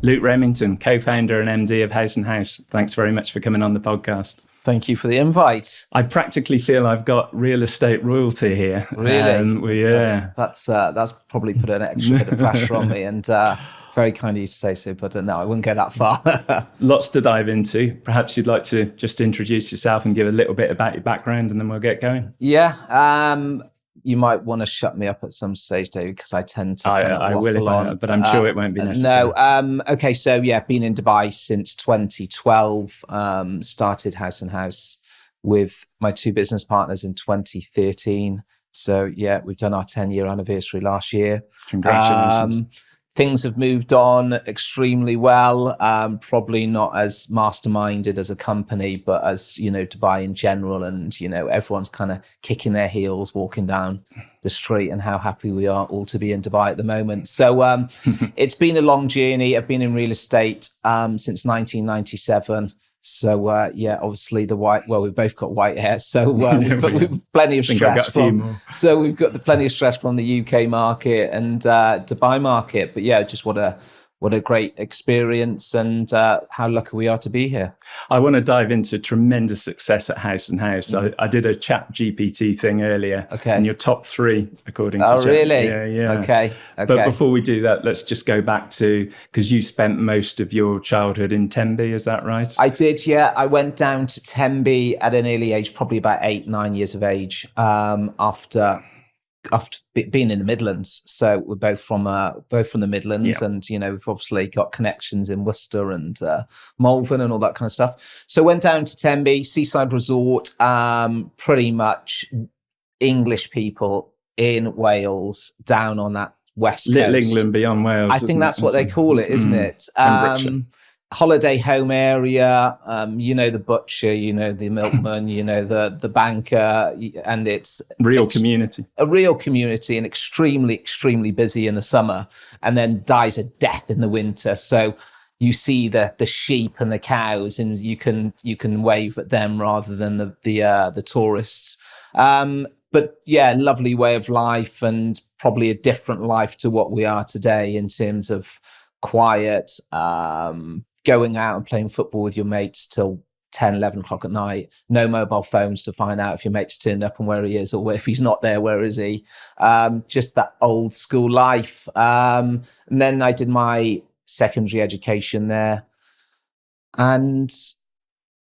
Luke Remington, co-founder and MD of Haus House. Thanks very much for coming on the podcast. Thank you for the invite. I practically feel I've got real estate royalty here. Really? Yeah. That's probably put an extra bit of pressure on me, and very kind of you to say so, but no, I wouldn't go that far. Lots to dive into. Perhaps you'd like to just introduce yourself and give a little bit about your background, and then we'll get going. Yeah. You might want to shut me up at some stage, David, because I tend to I will if I, but I'm sure it won't be necessary. No. Okay. So yeah, been in Dubai since 2012. Started Haus with my two business partners in 2013. So yeah, we've done our 10-year anniversary last year. Congratulations. Things have moved on extremely well. Probably not as masterminded as a company, but as, Dubai in general. And, everyone's kind of kicking their heels, walking down the street, and how happy we are all to be in Dubai at the moment. So it's been a long journey. I've been in real estate since 1997. So obviously we've both got white hair, so we've plenty of stress we've got plenty of stress from the UK market and Dubai market. But yeah, just what a great experience, and how lucky we are to be here. I want to dive into tremendous success at Haus House. I did a chat GPT thing earlier, and you're top 3 according to Oh, really? Yeah. Okay. But before we do that, let's just go back to, because you spent most of your childhood in Tenby, is that right? I did, yeah. I went down to Tenby at an early age, probably about 8-9 years of age, after being in the Midlands. So we're both from the Midlands, and we've obviously got connections in Worcester and Malvern and all that kind of stuff. So went down to Tenby, seaside resort, pretty much English people in Wales, down on that west coast. Little England beyond Wales. I think that's what they call it, isn't it? Holiday home area, the butcher, the milkman, the banker, and it's a real community, and extremely, extremely busy in the summer, and then dies a death in the winter. So you see the sheep and the cows, and you can wave at them rather than the tourists. But yeah, lovely way of life, and probably a different life to what we are today in terms of quiet, going out and playing football with your mates till 10, 11 o'clock at night. No mobile phones to find out if your mate's turned up and where he is, or if he's not there, where is he? Just that old school life. And then I did my secondary education there. And,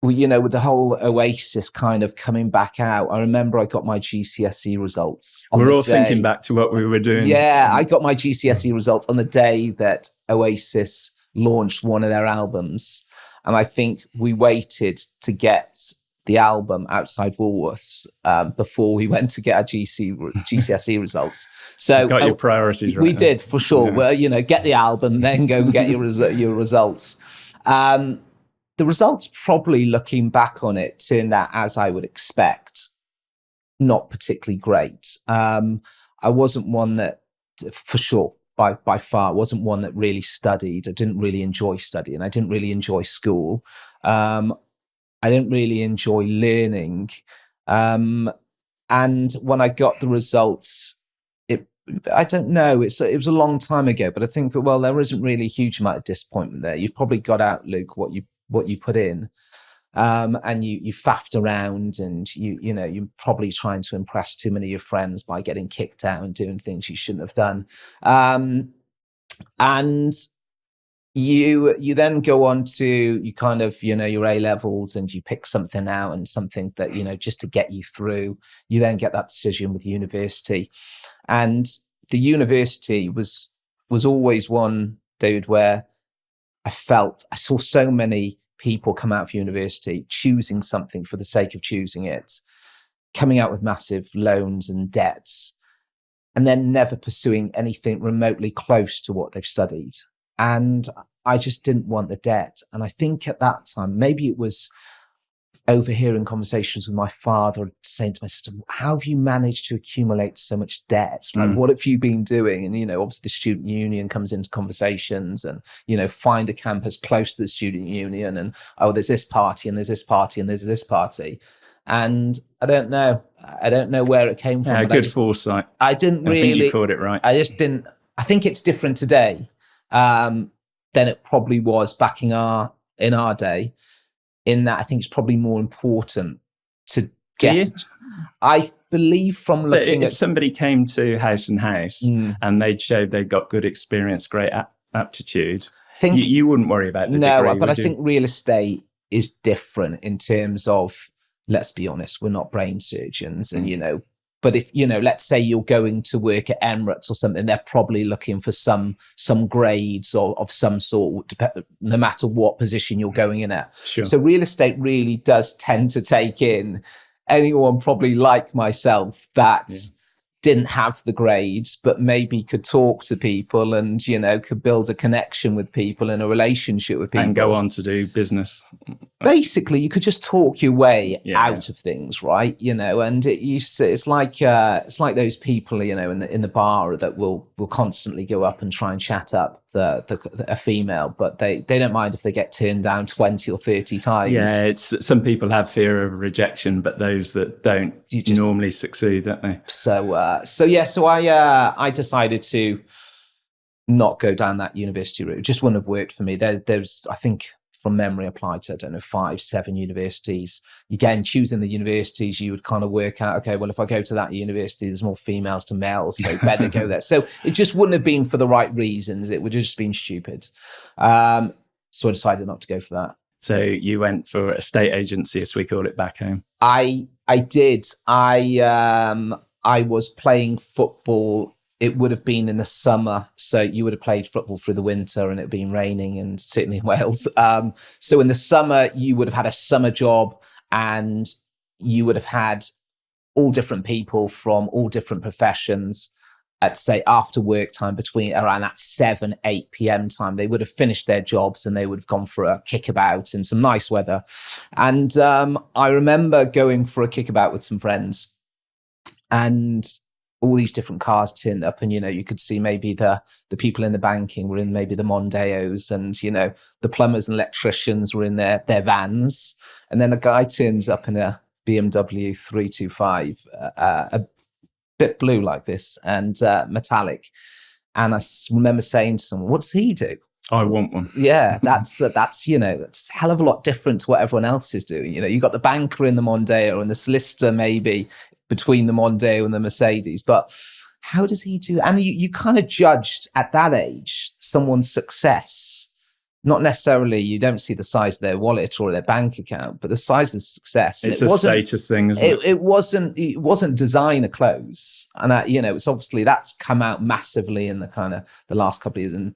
with the whole Oasis kind of coming back out, I remember I got my GCSE results. We're all thinking back to what we were doing. Yeah, I got my GCSE results on the day that Oasis launched one of their albums, and I think we waited to get the album outside Woolworths before we went to get our GCSE results. So you got your priorities right. We did, for sure. Yeah. Well, get the album, then go and get your results. The results, probably looking back on it, turned out as I would expect, not particularly great. I wasn't one that, for sure, by far, wasn't one that really studied. I didn't really enjoy studying. I didn't really enjoy school. I didn't really enjoy learning. And when I got the results, I don't know, it was a long time ago, but I think, well, there isn't really a huge amount of disappointment there. You've probably got out, Luke, what you put in. And you faffed around, and you're probably trying to impress too many of your friends by getting kicked out and doing things you shouldn't have done. And you then go on to your A levels, and you pick something out, and something that just to get you through. You then get that decision with university, and the university was always one, dude, where I saw so many people come out of university choosing something for the sake of choosing it, coming out with massive loans and debts, and then never pursuing anything remotely close to what they've studied. And I just didn't want the debt. And I think at that time, maybe it was overhearing conversations with my father, saying to my sister, how have you managed to accumulate so much debt? Like, what have you been doing? And, obviously the student union comes into conversations, and, find a campus close to the student union, and, there's this party, and there's this party, and there's this party. And I don't know where it came from. Yeah, good foresight. I think you caught it right. I think it's different today. than it probably was back in our day, in that I think it's probably more important to get. I believe from looking if somebody came to House and House and they'd showed they got good experience, great aptitude, you wouldn't worry about the degree, but I think real estate is different in terms of, let's be honest, we're not brain surgeons, and but if let's say you're going to work at Emirates or something, they're probably looking for some grades of some sort, no matter what position you're going in at. Sure. So real estate really does tend to take in anyone probably like myself that didn't have the grades, but maybe could talk to people and, could build a connection with people and a relationship with people. And go on to do business. Basically, you could just talk your way out of things, right? And it's like those people, in the bar that will constantly go up and try and chat up a female, but they don't mind if they get turned down 20 or 30 times. Yeah, it's some people have fear of rejection, but those that don't normally succeed, don't they? So I decided to not go down that university route. It just wouldn't have worked for me. There's, I think, from memory, applied to, 5, 7 universities. Again, choosing the universities, you would kind of work out, okay, well, if I go to that university, there's more females to males, so better go there. So it just wouldn't have been for the right reasons. It would have just been stupid. So I decided not to go for that. So you went for a estate agency, as we call it back home. I did. I was playing football. It would have been in the summer. So you would have played football through the winter and it been raining, and certainly in Wales. So in the summer, you would have had a summer job, and you would have had all different people from all different professions at, say, after work time, between around that 7, 8 p.m. time. They would have finished their jobs and they would have gone for a kickabout in some nice weather. And I remember going for a kickabout with some friends, and all these different cars turned up, and you could see maybe the people in the banking were in maybe the Mondeos, and the plumbers and electricians were in their vans, and then a guy turns up in a BMW 325, a bit blue like this and metallic, and I remember saying to someone, "What does he do?" I want one. Yeah, that's that's a hell of a lot different to what everyone else is doing. You got the banker in the Mondeo and the solicitor maybe between the Mondeo and the Mercedes, but how does he do? And you kind of judged at that age someone's success, not necessarily, you don't see the size of their wallet or their bank account, but the size of the success. It's a status thing, isn't it? It wasn't designer clothes, and it's obviously that's come out massively in the kind of the last couple of years,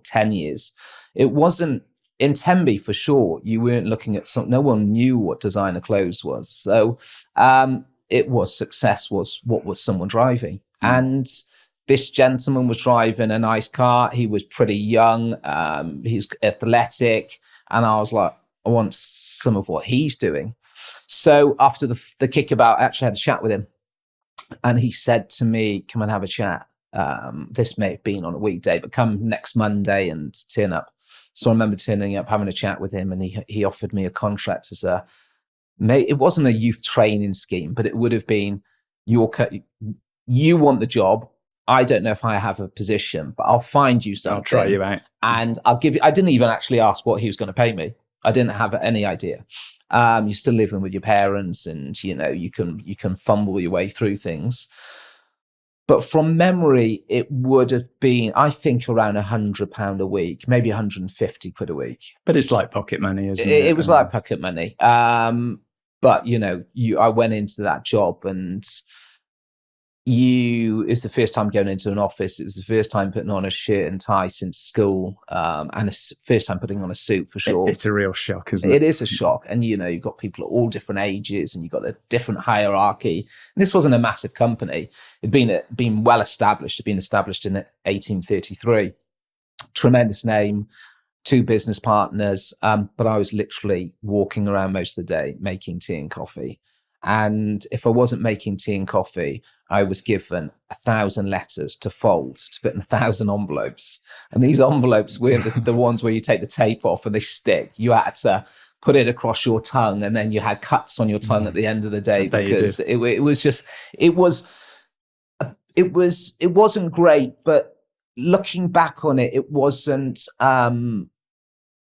10 years. It wasn't in Tenby for sure. You weren't looking at no one knew what designer clothes was. So it was success was what was someone driving. And this gentleman was driving a nice car. He was pretty young. He's athletic. And I was like, I want some of what he's doing. So after the kickabout, I actually had a chat with him. And he said to me, come and have a chat. This may have been on a weekday, but come next Monday and turn up. So I remember turning up, having a chat with him, and he offered me a contract as it wasn't a youth training scheme, but it would have been you want the job. I don't know if I have a position, but I'll find you something. I'll try you out. And I'll give you, I didn't even actually ask what he was going to pay me. I didn't have any idea. You're still living with your parents, and you can fumble your way through things. But from memory, it would have been, I think, around £100 a week, maybe 150 quid a week. But it's like pocket money, isn't it? It was like pocket money. But I went into that job, and it's the first time going into an office. It was the first time putting on a shirt and tie since school, and the first time putting on a suit for sure. It's a real shock, isn't it? It is a shock. And, you've got people at all different ages, and you've got a different hierarchy. And this wasn't a massive company. It'd been well established. It'd been established in 1833. Tremendous name, 2 business partners. But I was literally walking around most of the day making tea and coffee. And if I wasn't making tea and coffee, I was given 1,000 letters to fold, to put in 1,000 envelopes. And these envelopes were the ones where you take the tape off and they stick. You had to put it across your tongue, and then you had cuts on your tongue at the end of the day, because it wasn't great, but looking back on it, it wasn't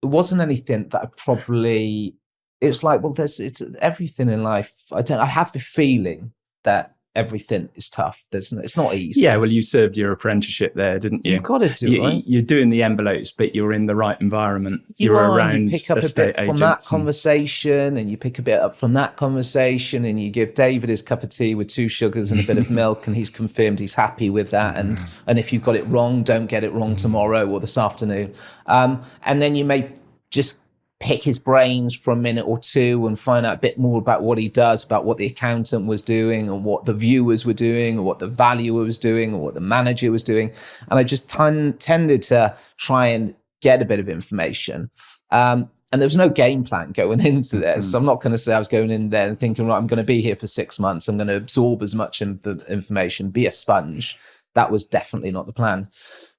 anything that I probably, it's like, well, it's everything in life. I have the feeling that everything is tough. It's not easy. Yeah, well, you served your apprenticeship there, didn't you? You've got to do right. You're doing the envelopes, but you're in the right environment. You're around you pick up a bit from that conversation, and you pick a bit up from that conversation, and you give David his cup of tea with 2 sugars and a bit of milk, and he's confirmed he's happy with that. And if you've got it wrong, don't get it wrong tomorrow or this afternoon. And then you may just pick his brains for a minute or two and find out a bit more about what he does, about what the accountant was doing, or what the viewers were doing, or what the valuer was doing, or what the manager was doing. And I just tended to try and get a bit of information. And there was no game plan going into this. So I'm not going to say I was going in there and thinking, right, I'm going to be here for 6 months. I'm going to absorb as much information, be a sponge. That was definitely not the plan.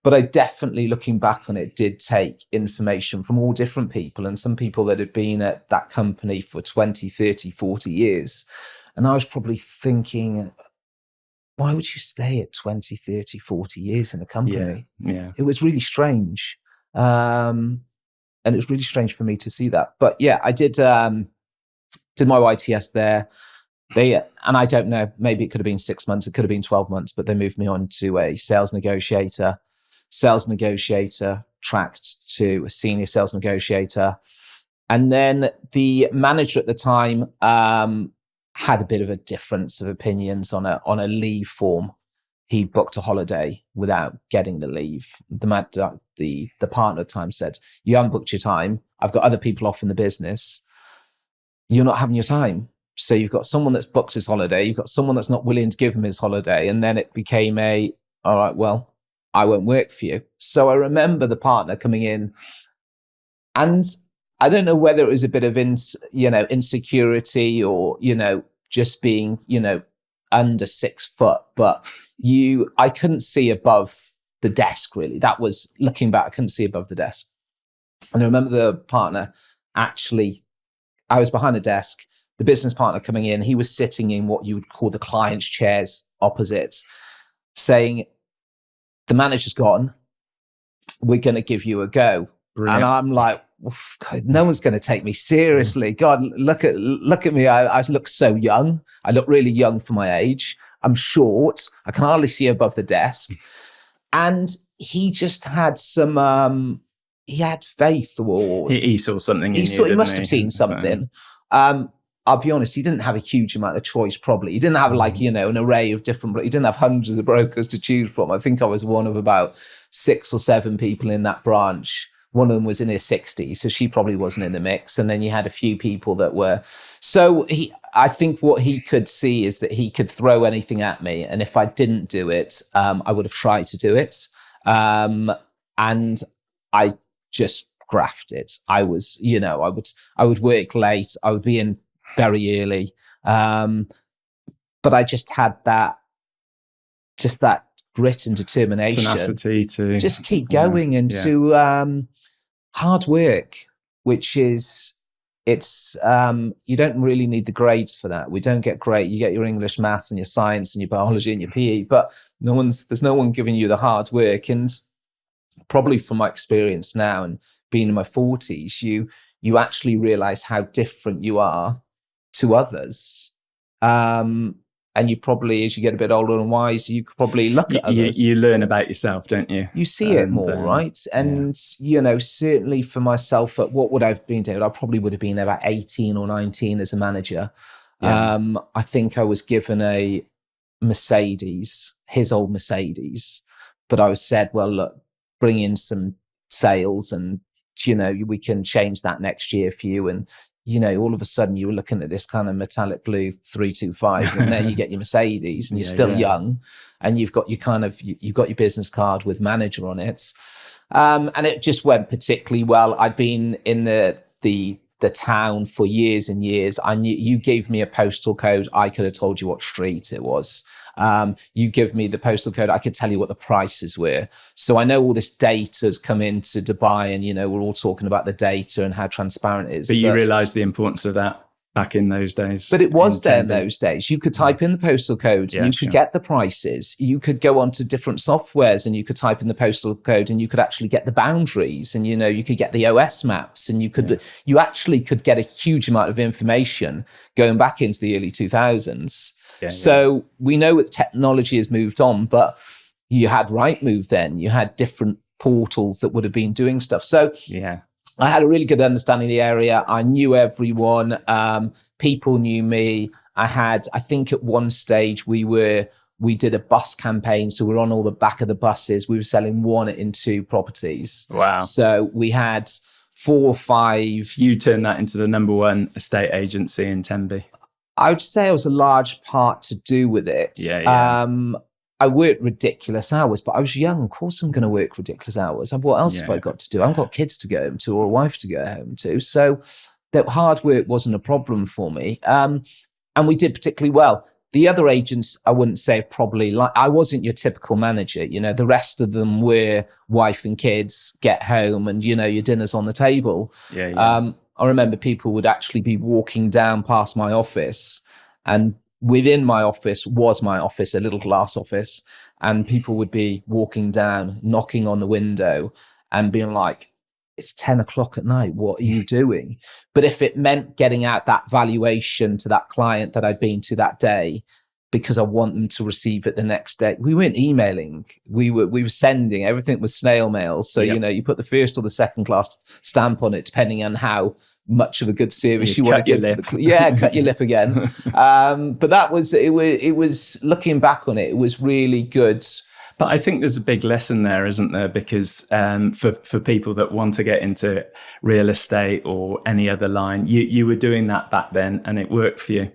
But I definitely, looking back on it, did take information from all different people, and some people that had been at that company for 20, 30, 40 years. And I was probably thinking, why would you stay at 20, 30, 40 years in a company? Yeah. It was really strange. And it was really strange for me to see that. But yeah, I did my YTS there. And I don't know, maybe it could have been 6 months, it could have been 12 months, but they moved me on to a sales negotiator tracked to a senior sales negotiator. And then the manager at the time had a bit of a difference of opinions on a leave form. He booked a holiday without getting the leave. The partner at the time said, you haven't booked your time. I've got other people off in the business. You're not having your time. So you've got someone that's booked his holiday. You've got someone that's not willing to give him his holiday. And then it became all right, well, I won't work for you. So I remember the partner coming in, and I don't know whether it was a bit of insecurity or, just being, under 6 foot, but I couldn't see above the desk really. That was, looking back, I couldn't see above the desk. And I remember the partner I was behind the desk, the business partner coming in, he was sitting in what you would call the client's chairs opposite, saying, the manager's gone, we're going to give you a go. Brilliant. And I'm like, God, no one's going to take me seriously. God, look at me. I look so young. I look really young for my age. I'm short. I can hardly see above the desk. And he just had he had faith, or he saw something in you, he must have seen something. I'll be honest, he didn't have a huge amount of choice, probably. He didn't have an array of different, he didn't have hundreds of brokers to choose from. I think I was one of about 6 or 7 people in that branch. One of them was in his 60s, so she probably wasn't in the mix. And then you had a few people that were. So I think what he could see is that he could throw anything at me. And if I didn't do it, I would have tried to do it. And I just grafted. I was, I would work late. I would be in very early. But I just had that grit and determination. Tenacity to just keep going into hard work, which is, you don't really need the grades for that. We don't get great. You get your English, maths, and your science, and your biology, and your PE, but there's no one giving you the hard work. And probably from my experience now and being in my 40s, you actually realize how different you are to others. And you probably, as you get a bit older and wise, you could probably look at others. You learn about yourself, don't you? You see it more, right? And, certainly for myself, at what would I have been doing? I probably would have been about 18 or 19 as a manager. Yeah. I think I was given a Mercedes, his old Mercedes, but I was said, well, look, bring in some sales and, we can change that next year for you. And, all of a sudden you were looking at this kind of metallic blue 325, and then you get your Mercedes, and you're still young, and you've got you've got your business card with manager on it. And it just went particularly well. I'd been in the town for years and years. I knew, you gave me a postal code, I could have told you what street it was. You give me the postal code, I could tell you what the prices were. So I know all this data has come into Dubai, and we're all talking about the data and how transparent it is. But you realise the importance of that back in those days. But it was there in those days. You could type in the postal code and you could get the prices. You could go onto different softwares and you could type in the postal code and you could actually get the boundaries, and, you could get the OS maps, and you actually could get a huge amount of information going back into the early 2000s. So we know that technology has moved on, but you had Rightmove then. You had different portals that would have been doing stuff. So I had a really good understanding of the area. I knew everyone. People knew me. I think at one stage we did a bus campaign. So we were on all the back of the buses. We were selling 1 in 2 properties. Wow. So we had 4 or 5. You turned that into the number 1 estate agency in Tenby. I would say it was a large part to do with it. I worked ridiculous hours, but I was young. Of course I'm going to work ridiculous hours. What else have I got to do? I've got kids to go home to, or a wife to go home to. So that hard work wasn't a problem for me. And we did particularly well. The other agents, I wouldn't say probably, I wasn't your typical manager. The rest of them were wife and kids, get home, and, your dinner's on the table. I remember people would actually be walking down past my office, and within my office was my office, a little glass office, and people would be walking down, knocking on the window and being like, it's 10 o'clock at night, what are you doing? But if it meant getting out that valuation to that client that I'd been to that day, because I want them to receive it the next day, we weren't emailing, we were sending, everything was snail mail. So, you put the first or the second class stamp on it, depending on how much of a good service you want to give to the cut your lip again. But that was, it was looking back on it was really good. But I think there's a big lesson there, isn't there? Because for people that want to get into real estate or any other line, you were doing that back then and it worked for you.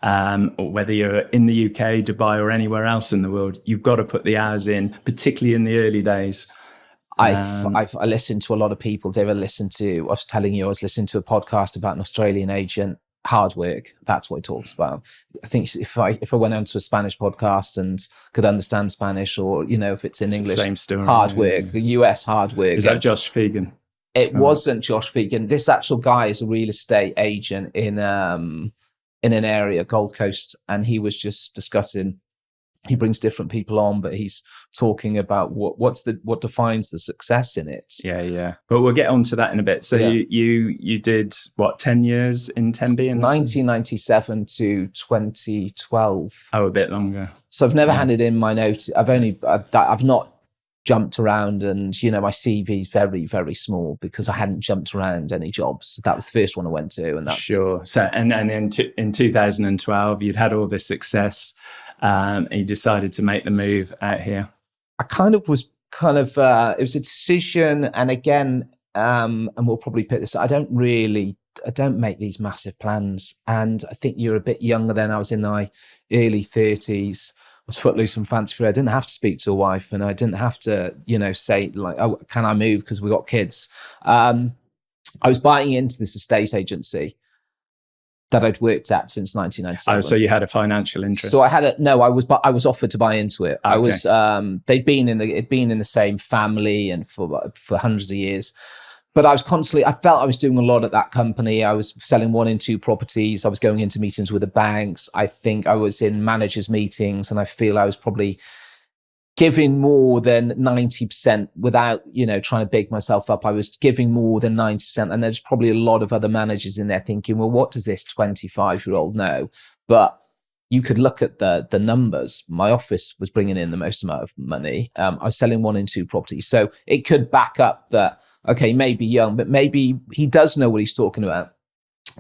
Or whether you're in the UK, Dubai, or anywhere else in the world, you've got to put the hours in, particularly in the early days. I listened to a lot of people. David, I was telling you, I was listening to a podcast about an Australian agent. Hard work, that's what he talks about. I think if I went onto a Spanish podcast and could understand Spanish, or if it's in English, same story. Hard work, the US hard work. Is that Josh Fegan? It wasn't Josh Fegan. This actual guy is a real estate agent in an area, Gold Coast, and he was just discussing. He brings different people on, but he's talking about what defines the success in it. Yeah. But we'll get on to that in a bit. So you did 10 years in Tenby? 1997 to 2012. Oh, a bit longer. So I've never handed in my notice. I've not jumped around, and my CV is very, very small because I hadn't jumped around any jobs. That was the first one I went to, and that's sure. So and then in 2012, you'd had all this success. And you decided to make the move out here. I it was a decision. And again, and we'll probably put this, I don't make these massive plans. And I think you're a bit younger then. I was in my early 30s. I was footloose and fancy free. I didn't have to speak to a wife, and I didn't have to, say like, oh, can I move? Because we got kids. I was buying into this estate agency that I'd worked at since 1997. Oh, so you had a financial interest? So I was offered to buy into it. Okay. I was, it'd been in the same family and for hundreds of years. But I felt I was doing a lot at that company. I was selling 1 in 2 properties. I was going into meetings with the banks. I think I was in managers' meetings, and I feel I was probably giving more than 90% without, trying to big myself up. I was giving more than 90%. And there's probably a lot of other managers in there thinking, well, what does this 25-year-old know? But you could look at the numbers. My office was bringing in the most amount of money. I was selling 1 in 2 properties. So it could back up that, okay, maybe young, but maybe he does know what he's talking about.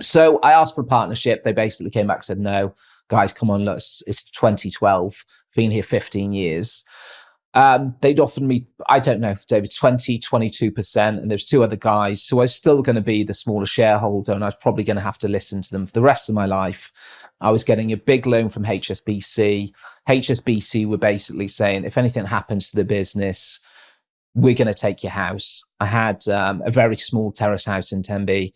So I asked for a partnership. They basically came back and said, no, guys, come on, it's 2012. Been here 15 years. They'd offered me, I don't know, David, 22%. And there's 2 other guys. So I was still going to be the smaller shareholder, and I was probably going to have to listen to them for the rest of my life. I was getting a big loan from HSBC. HSBC were basically saying, if anything happens to the business, we're going to take your house. I had a very small terrace house in Tenby.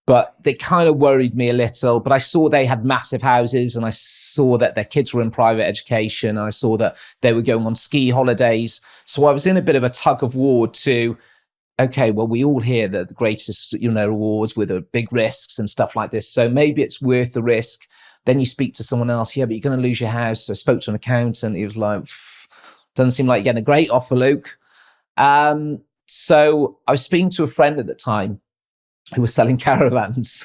But they kind of worried me a little. But I saw they had massive houses, and I saw that their kids were in private education. And I saw that they were going on ski holidays. So I was in a bit of a tug of war to, okay, well, we all hear that the greatest, rewards with the big risks and stuff like this. So maybe it's worth the risk. Then you speak to someone else. Yeah, but you're going to lose your house. So I spoke to an accountant. He was like, doesn't seem like you're getting a great offer, Luke. So I was speaking to a friend at the time who was selling caravans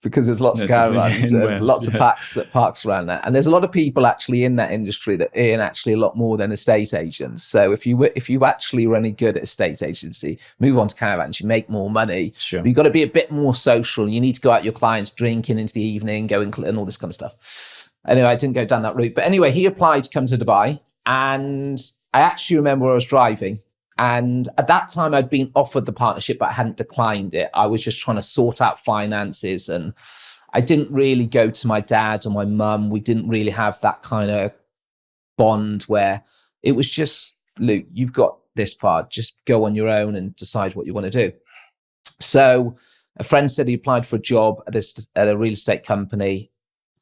because there's lots of caravans, lots of parks around there. And there's a lot of people actually in that industry that earn actually a lot more than estate agents. So if you actually are any good at estate agency, move on to caravans, you make more money. Sure. But you've got to be a bit more social. You need to go out with your clients, drinking into the evening, and all this kind of stuff. Anyway, I didn't go down that route. But anyway, he applied to come to Dubai. And I actually remember where I was driving. And at that time, I'd been offered the partnership, but I hadn't declined it. I was just trying to sort out finances. And I didn't really go to my dad or my mum. We didn't really have that kind of bond where it was just, Luke, you've got this far. Just go on your own and decide what you want to do. So a friend said he applied for a job at a real estate company.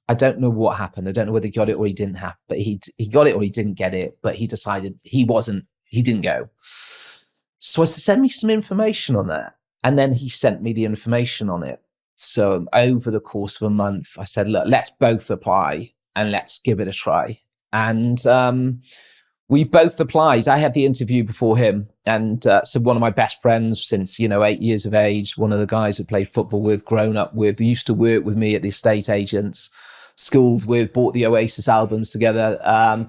I don't know what happened. I don't know whether he got it or he didn't have, but he got it or he didn't get it. But he decided he didn't go. So I said, send me some information on that. And then he sent me the information on it. So over the course of a month, I said, look, let's both apply and let's give it a try. And we both applied. I had the interview before him. And so one of my best friends since, 8 years of age, one of the guys I played football with, grown up with, used to work with me at the estate agents, schooled with, bought the Oasis albums together.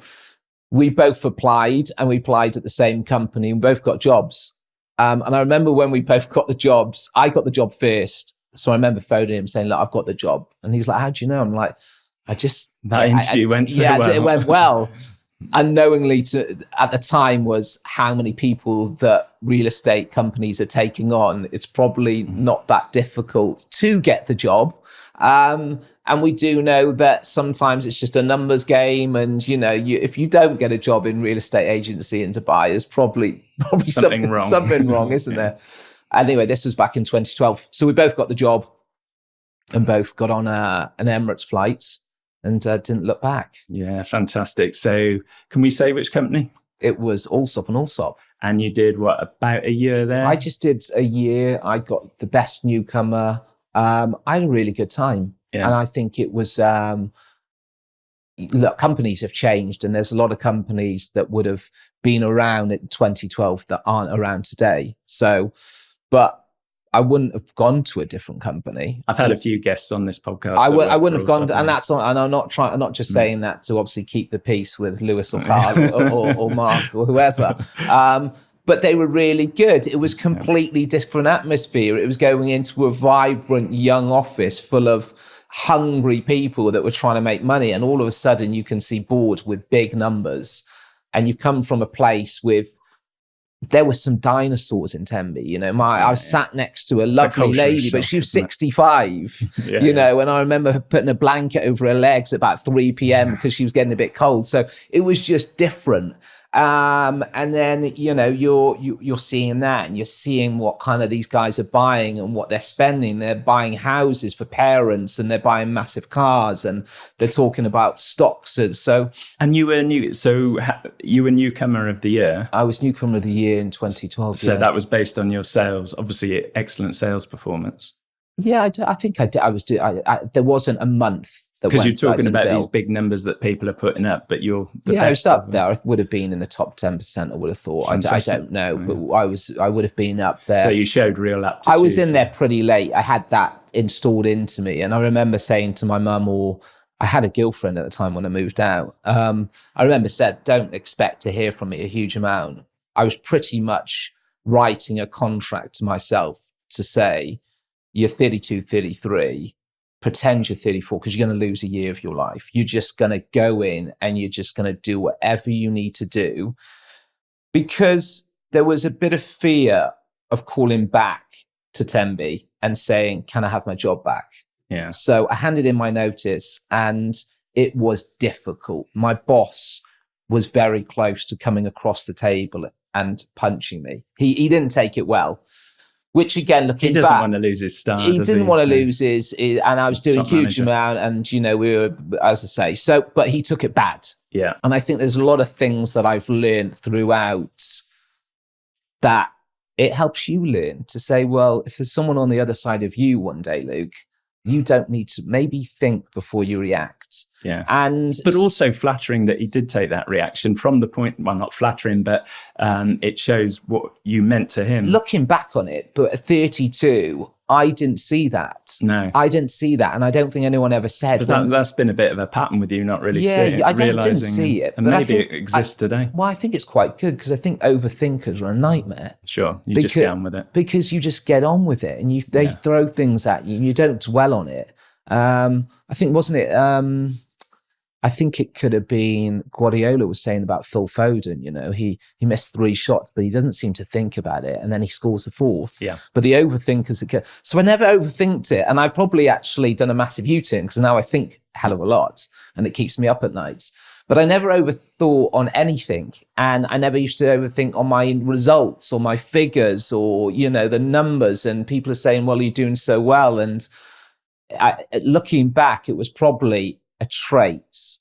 We both applied and we applied at the same company and both got jobs. And I remember when we both got the jobs, I got the job first. So I remember phoning him saying, look, I've got the job. And he's like, how do you know? I'm like, That interview went so well. Yeah, it went well. Unknowingly at the time was how many people that real estate companies are taking on. It's probably not that difficult to get the job. And we do know that sometimes it's just a numbers game. And, if you don't get a job in real estate agency in Dubai, there's probably something wrong, isn't there? Anyway, this was back in 2012. So we both got the job and both got on an Emirates flight and didn't look back. Yeah, fantastic. So can we say which company? It was Allsopp Allsopp. And you did what, about a year there? I just did a year. I got the best newcomer. I had a really good time. Yeah. And I think it was, look, companies have changed and there's a lot of companies that would have been around in 2012 that aren't around today. So, but I wouldn't have gone to a different company. I've had a few guests on this podcast. I wouldn't have gone, and that's not. And I'm not just saying that to obviously keep the peace with Lewis or Carl or Mark or whoever. But they were really good. It was completely different atmosphere. It was going into a vibrant young office full of hungry people that were trying to make money, and all of a sudden you can see board with big numbers, and you've come from a place with. There were some dinosaurs in Tenby, I was sat next to a lovely lady, but she was 65, and I remember her putting a blanket over her legs at about 3 p.m. because she was getting a bit cold. So it was just different. And then, you're seeing that and you're seeing what kind of these guys are buying and what they're spending. They're buying houses for parents and they're buying massive cars and they're talking about stocks. And you were you were newcomer of the year. I was newcomer of the year in 2012. So that was based on your sales, obviously excellent sales performance. Yeah, I think I did. There wasn't a month because you're talking about these big numbers that people are putting up, but you're the best. I was up there. I would have been in the top 10%. I would have thought. I don't know, but I would have been up there. So you showed real aptitude. I was in there pretty late. I had that installed into me, and I remember saying to my mum, or I had a girlfriend at the time when I moved out. I remember said, "Don't expect to hear from me a huge amount." I was pretty much writing a contract to myself to say. You're 32, 33, pretend you're 34 because you're going to lose a year of your life. You're just going to go in and you're just going to do whatever you need to do because there was a bit of fear of calling back to Tenby and saying, can I have my job back? Yeah. So I handed in my notice and it was difficult. My boss was very close to coming across the table and punching me. He didn't take it well. Which again, looking back, he doesn't want to lose his star. He didn't want to lose his, and I was doing a huge amount, and we were, as I say, but he took it bad. Yeah, and I think there's a lot of things that I've learned throughout that it helps you learn to say, well, if there's someone on the other side of you one day, Luke, you don't need to maybe think before you react. Yeah. And but also flattering that he did take that reaction from the point, well, not flattering, but it shows what you meant to him. Looking back on it, but at 32, I didn't see that. No. I didn't see that. And I don't think anyone ever said. But that's been a bit of a pattern with you, not really seeing it, I didn't see it. And maybe it exists today. Well, I think it's quite good because I think overthinkers are a nightmare. Sure. Just get on with it. Because you just get on with it and they throw things at you and you don't dwell on it. I think, wasn't it... I think it could have been Guardiola was saying about Phil Foden, you know, he missed 3 shots, but he doesn't seem to think about it. And then he scores the 4th. Yeah. But the overthinkers, so I never overthinked it. And I probably actually done a massive U-turn because now I think a hell of a lot and it keeps me up at nights. But I never overthought on anything. And I never used to overthink on my results or my figures or, you know, the numbers. And people are saying, well, you're doing so well. And looking back, it was probably a trait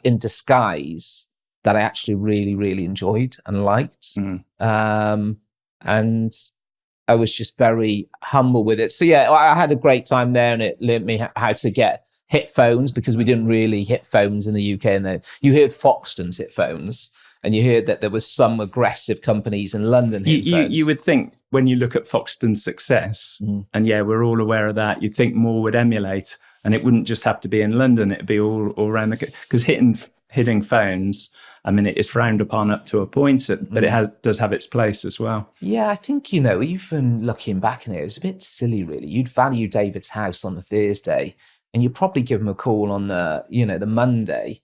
in disguise that I actually really, really enjoyed and liked. And I was just very humble with it. So yeah, I had a great time there and it learned me how to hit phones because we didn't really hit phones in the UK. And you heard Foxtons hit phones and you heard that there was some aggressive companies in London hitting phones. You would think when you look at Foxton's success, and yeah, we're all aware of that, you'd think more would emulate. And it wouldn't just have to be in London; it'd be all around because hitting phones. I mean, it is frowned upon up to a point, but it does have its place as well. Yeah, I think even looking back on it, it was a bit silly, really. You'd value David's house on the Thursday, and you'd probably give him a call on the Monday.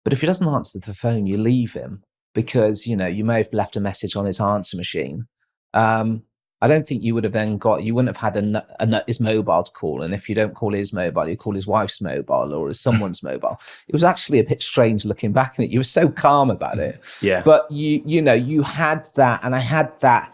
But if he doesn't answer the phone, you leave him because you may have left a message on his answer machine. I don't think you would have you wouldn't have had his mobile to call. And if you don't call his mobile, you call his wife's mobile or someone's mobile. It was actually a bit strange looking back on it. You were so calm about it. Yeah. But you had that, and I had that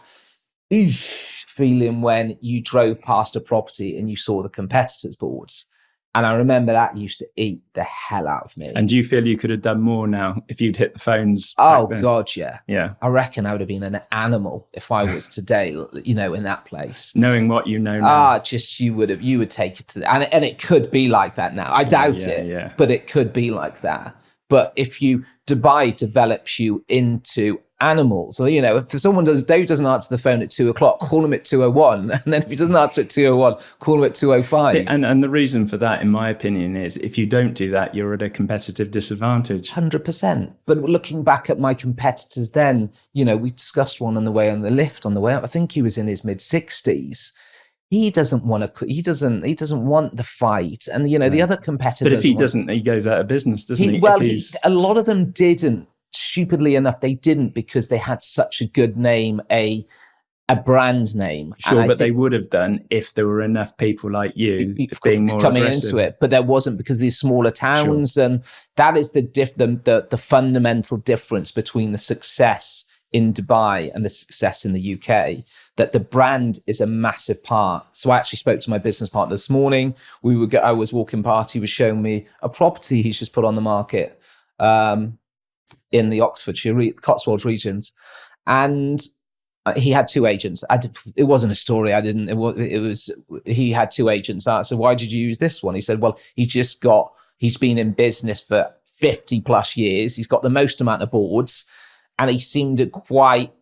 feeling when you drove past a property and you saw the competitors' boards. And I remember that used to eat the hell out of me. And do you feel you could have done more now if you'd hit the phones? Oh, God, yeah. Yeah. I reckon I would have been an animal if I was today, in that place. Knowing what you know now. You would take it to and it could be like that now. I doubt it, but it could be like that. But if Dubai develops you into animals, so, if someone Dave doesn't answer the phone at 2:00, call him at 2:01, and then if he doesn't answer at 2:01, call him at 2:05. And the reason for that, in my opinion, is if you don't do that, you're at a competitive disadvantage. 100%. But looking back at my competitors then, we discussed one on the way up. I think he was in his mid-60s. He doesn't want to. He doesn't want the fight, and the other competitors. But if he doesn't, he goes out of business, doesn't he? Well, a lot of them didn't. Stupidly enough, they didn't because they had such a good name, a brand name. Sure, but they would have done if there were enough people like you being more coming aggressive. into it. But there wasn't because these smaller towns, and that is the fundamental difference between the success in Dubai and the success in the UK, that the brand is a massive part. So I actually spoke to my business partner this morning. I was walking past, he was showing me a property he's just put on the market in the Oxfordshire, Cotswolds regions. And he had 2 agents. It wasn't a story. He had 2 agents. I said, why did you use this one? He said, well, he's been in business for 50 plus years. He's got the most amount of boards. And he seemed quite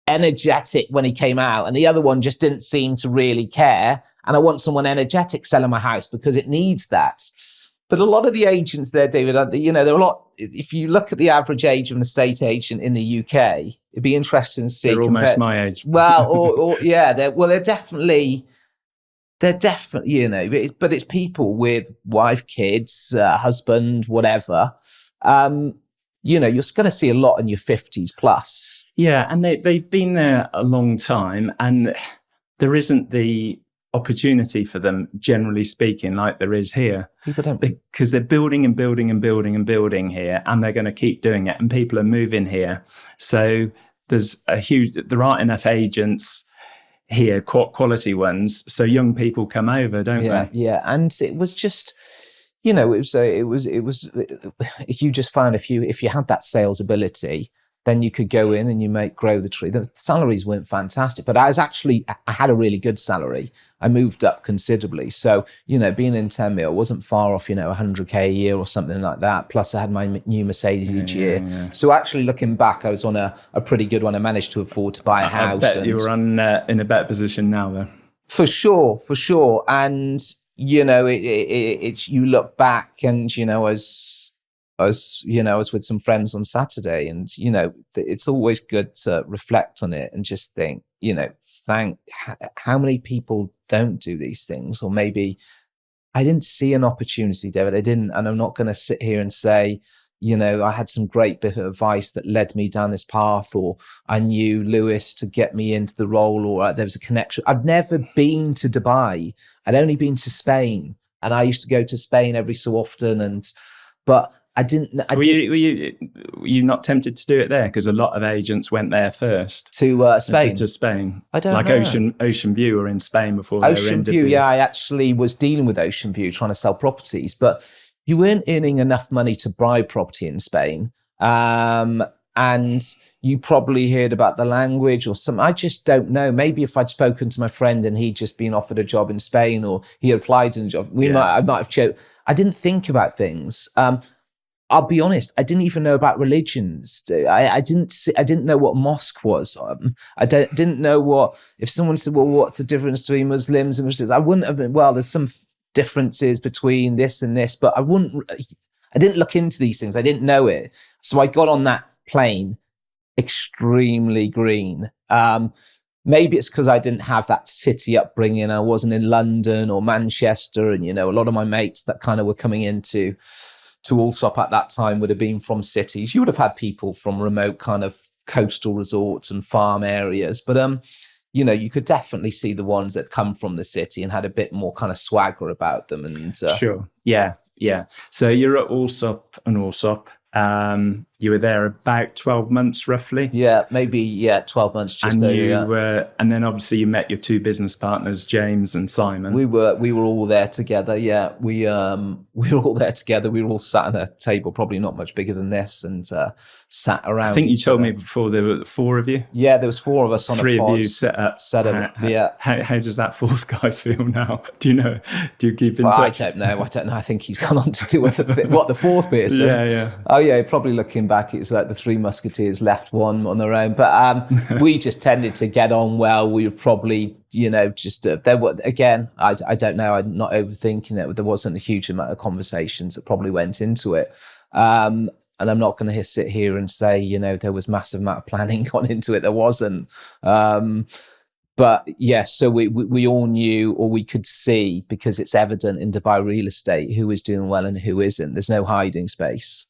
energetic when he came out. And the other one just didn't seem to really care. And I want someone energetic selling my house because it needs that. But a lot of the agents there, David, they're a lot. If you look at the average age of an estate agent in the UK, it'd be interesting to see. They're almost my age. Well, they're definitely, but it's people with wife, kids, husband, whatever. You're going to see a lot in your 50s plus. Yeah, and they've been there a long time, and there isn't the opportunity for them, generally speaking, like there is here. People don't, because they're building and building and building and building here, and they're going to keep doing it, and people are moving here. So there aren't enough agents here, quality ones. So young people come over, don't they? Yeah, and it was just. It was. You just found if you had that sales ability, then you could go in and you grow the tree. The salaries weren't fantastic, but I had a really good salary. I moved up considerably. So, being in Tenby, I wasn't far off, 100K a year or something like that. Plus I had my new Mercedes each year. Yeah. So actually looking back, I was on a pretty good one. I managed to afford to buy a house. I bet you were in a better position now then. For sure. And, it's you look back and, I was with some friends on Saturday, and it's always good to reflect on it and just think, how many people don't do these things, or maybe I didn't see an opportunity, David. I didn't, and I'm not going to sit here and say, I had some great bit of advice that led me down this path, or I knew Lewis to get me into the role, or there was a connection. I've never been to Dubai. I'd only been to Spain, and I used to go to Spain every so often, but I didn't. Were you not tempted to do it there? Because a lot of agents went there first to Spain. To Spain, I don't know. Ocean View were in Spain before. Ocean they were in View, Dubai. Yeah, I actually was dealing with Ocean View, trying to sell properties, but you weren't earning enough money to buy property in Spain, and you probably heard about the language or something. I just don't know. Maybe if I'd spoken to my friend and he'd just been offered a job in Spain, or he applied to a job, I might have chosen. I didn't think about things. I'll be honest, I didn't even know about religions. I didn't know what mosque was. I didn't know if someone said, well, what's the difference between Muslims and Muslims? I wouldn't have been, well, there's some differences between this and this, but I didn't look into these things. I didn't know it. So I got on that plane extremely green. Maybe it's because I didn't have that city upbringing. I wasn't in London or Manchester. And, a lot of my mates that kind of were coming into Allsopp at that time would have been from cities. You would have had people from remote kind of coastal resorts and farm areas, but you could definitely see the ones that come from the city and had a bit more kind of swagger about them. And sure, yeah. So you're at Allsopp and Allsopp. You were there about 12 months roughly. Yeah, maybe 12 months just over. And then obviously you met your two business partners, James and Simon. We were all there together. Yeah, we were all there together. We were all sat at a table, probably not much bigger than this, and sat around. I think you told me before there were 4 of you. Yeah, there was 4 of us on Three a pod. 3 of you set up. Yeah. How does that 4th guy feel now? Do you know? Do you keep in touch? I don't know. I think he's gone on to do with the 4th person. Yeah. Oh yeah, probably looking back, it's like the 3 musketeers left one on their own. But we just tended to get on well. We were probably, just there were, again, I don't know. I'm not overthinking it. There wasn't a huge amount of conversations that probably went into it. And I'm not going to sit here and say, there was massive amount of planning gone into it. There wasn't. But yeah, so we all knew, or we could see, because it's evident in Dubai real estate, who is doing well and who isn't. There's no hiding space.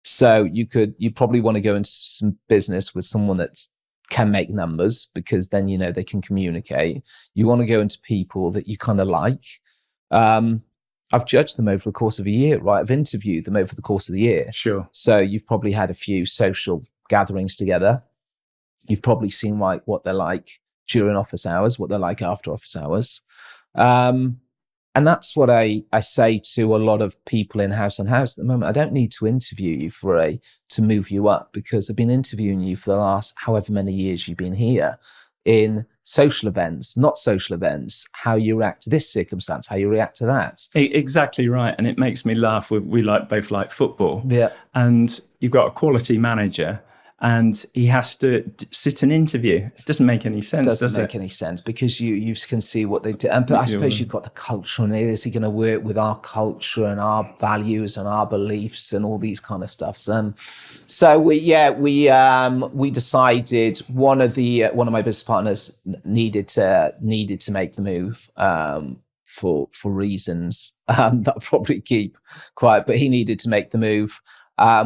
So you probably want to go into some business with someone that can make numbers, because then, they can communicate. You want to go into people that you kind of like. I've judged them over the course of a year, right? I've interviewed them over the course of the year. Sure. So you've probably had a few social gatherings together. You've probably seen what they're like during office hours, what they're like after office hours. And that's what I say to a lot of people in House and House at the moment. I don't need to interview you to move you up, because I've been interviewing you for the last however many years you've been here in social events, not social events, how you react to this circumstance, how you react to that. Exactly right. And it makes me laugh. We both like football. Yeah. And you've got a quality manager, and he has to sit and interview. It doesn't make any sense, does it? Doesn't make any sense, because you can see what they do. But I suppose you've got the culture, and is he going to work with our culture and our values and our beliefs and all these kind of stuff? And so we decided one of my business partners needed to make the move for reasons that I'll probably keep quiet, but he needed to make the move.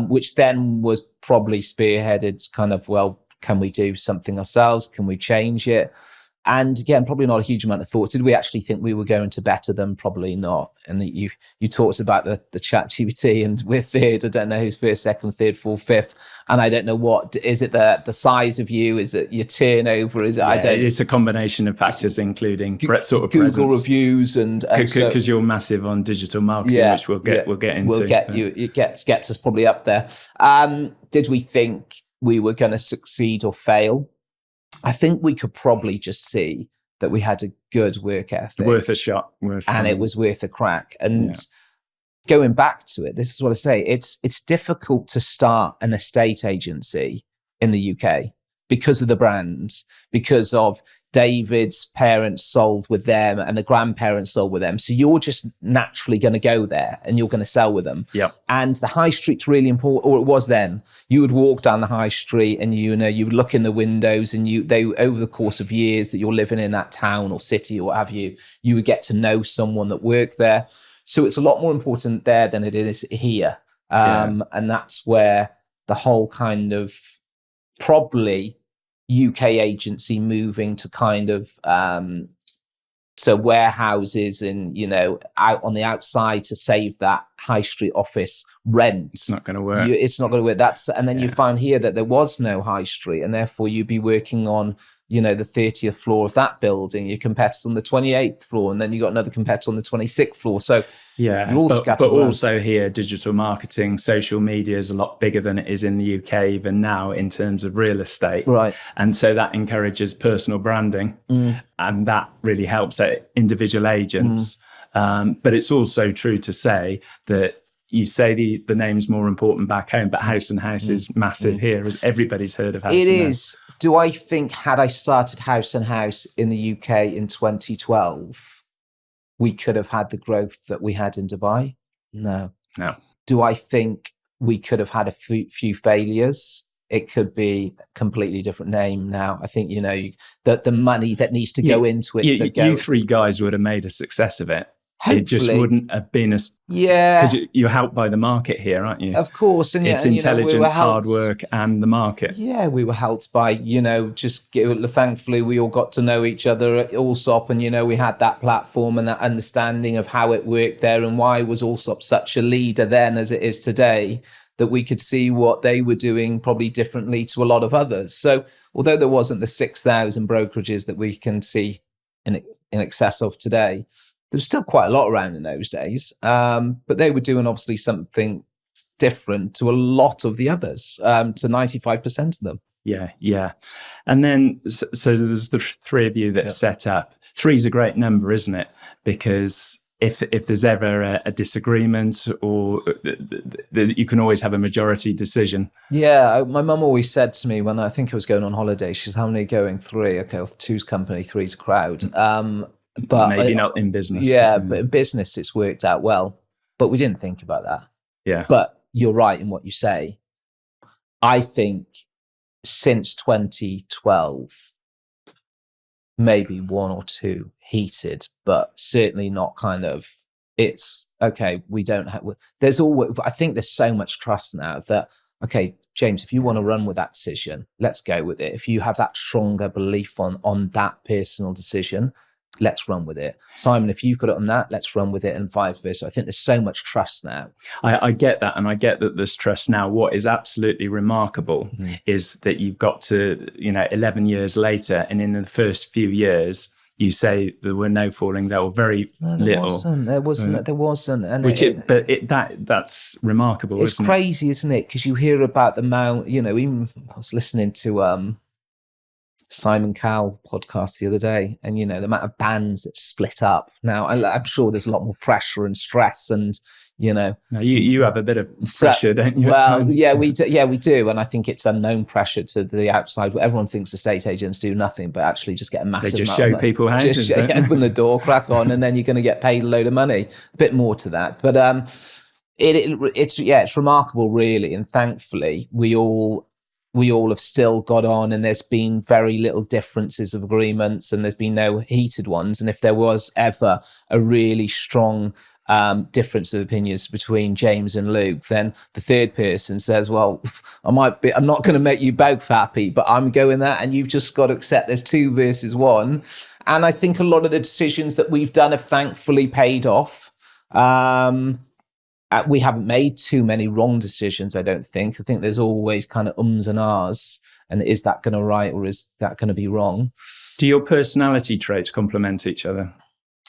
Which then was probably spearheaded kind of, well, can we do something ourselves? Can we change it? And again, probably not a huge amount of thought. Did we actually think we were going to better them? Probably not. And you talked about the chat GPT, and we're third. I don't know who's first, second, third, fourth, fifth. And I don't know what, is it the size of you? Is it your turnover? Is it, I don't. It's a combination of factors, including sort of Google presence. Reviews and because you're massive on digital marketing, which we'll get into. It gets us probably up there. Did we think we were going to succeed or fail. I think we could probably just see that we had a good work ethic. Worth a shot. And it was worth a crack. And going back to it, this is what I say. It's difficult to start an estate agency in the UK because of the brands, because of David's parents sold with them and the grandparents sold with them. So you're just naturally going to go there and you're going to sell with them. Yep. And the high street's really important, or it was then. You would walk down the high street and you would look in the windows, and they over the course of years that you're living in that town or city or what have you, you would get to know someone that worked there. So it's a lot more important there than it is here. And that's where the whole kind of probably UK agency moving to kind of to warehouses and, out on the outside to save that high street office rent. It's not going to work. It's not going to work. And then you find here that there was no high street, and therefore you'd be working on, the 30th floor of that building. Your competitors on the 28th floor, and then you got another competitor on the 26th floor. So you're all scattered around. Also here, digital marketing, social media is a lot bigger than it is in the UK even now in terms of real estate. Right. And so that encourages personal branding, and that really helps individual agents. But it's also true to say that you say the name's more important back home, but House and House is massive here. Everybody's heard of House and House. It is. Do I think had I started House and House in the UK in 2012, we could have had the growth that we had in Dubai? No. Do I think we could have had a few failures? It could be a completely different name now. I think, that the money that needs to go into it You three guys would have made a success of it. Hopefully. It just wouldn't have been as... Because you're helped by the market here, aren't you? Of course. And it's intelligence, hard work, and the market. Yeah, we were helped by, thankfully we all got to know each other at Allsopp, and, we had that platform and that understanding of how it worked there and why was Allsopp such a leader then as it is today, that we could see what they were doing probably differently to a lot of others. So although there wasn't the 6,000 brokerages that we can see in excess of today, there was still quite a lot around in those days. But they were doing obviously something different to a lot of the others, to 95% of them. Yeah. And then, so there's the three of you that are set up. Three's a great number, isn't it? Because if there's ever a disagreement, or you can always have a majority decision. Yeah, my mum always said to me when I think I was going on holiday, she says, how many going? 3? Okay, well, 2's company, 3's a crowd. But maybe not in business. Yeah, but in business, it's worked out well. But we didn't think about that. Yeah. But you're right in what you say. I think since 2012, maybe 1 or 2 heated, but certainly not kind of, it's, okay, we don't have, there's always, I think there's so much trust now that, okay, James, if you want to run with that decision, let's go with it. If you have that stronger belief on that personal decision, let's run with it. Simon, if you got it on that, let's run with it, and vice versa. I think there's so much trust now. I get that, and I get that there's trust now. What is absolutely remarkable is that you've got to, 11 years later, and in the first few years, you say there were no falling, there were very little. There wasn't. And that's remarkable, it's isn't crazy, isn't it? Because you hear about the amount, even I was listening to Simon Cowell podcast the other day, and the amount of bands that split up. Now I'm sure there's a lot more pressure and stress, and Now, you have a bit of pressure, don't you? Well, we do, and I think it's unknown pressure to the outside. Everyone thinks estate agents do nothing, but actually just get a massive. They just show people houses. Just open the door, crack on, and then you're going to get paid a load of money. A bit more to that, but it's remarkable, really, and thankfully we all have still got on, and there's been very little differences of agreements, and there's been no heated ones. And if there was ever a really strong difference of opinions between James and Luke, then the third person says, well, I'm not going to make you both happy, but I'm going that, and you've just got to accept there's 2 versus 1. And I think a lot of the decisions that we've done have thankfully paid off. We haven't made too many wrong decisions, I don't think. I think there's always kind of ums and ahs, and is that going to right or is that going to be wrong? Do your personality traits complement each other?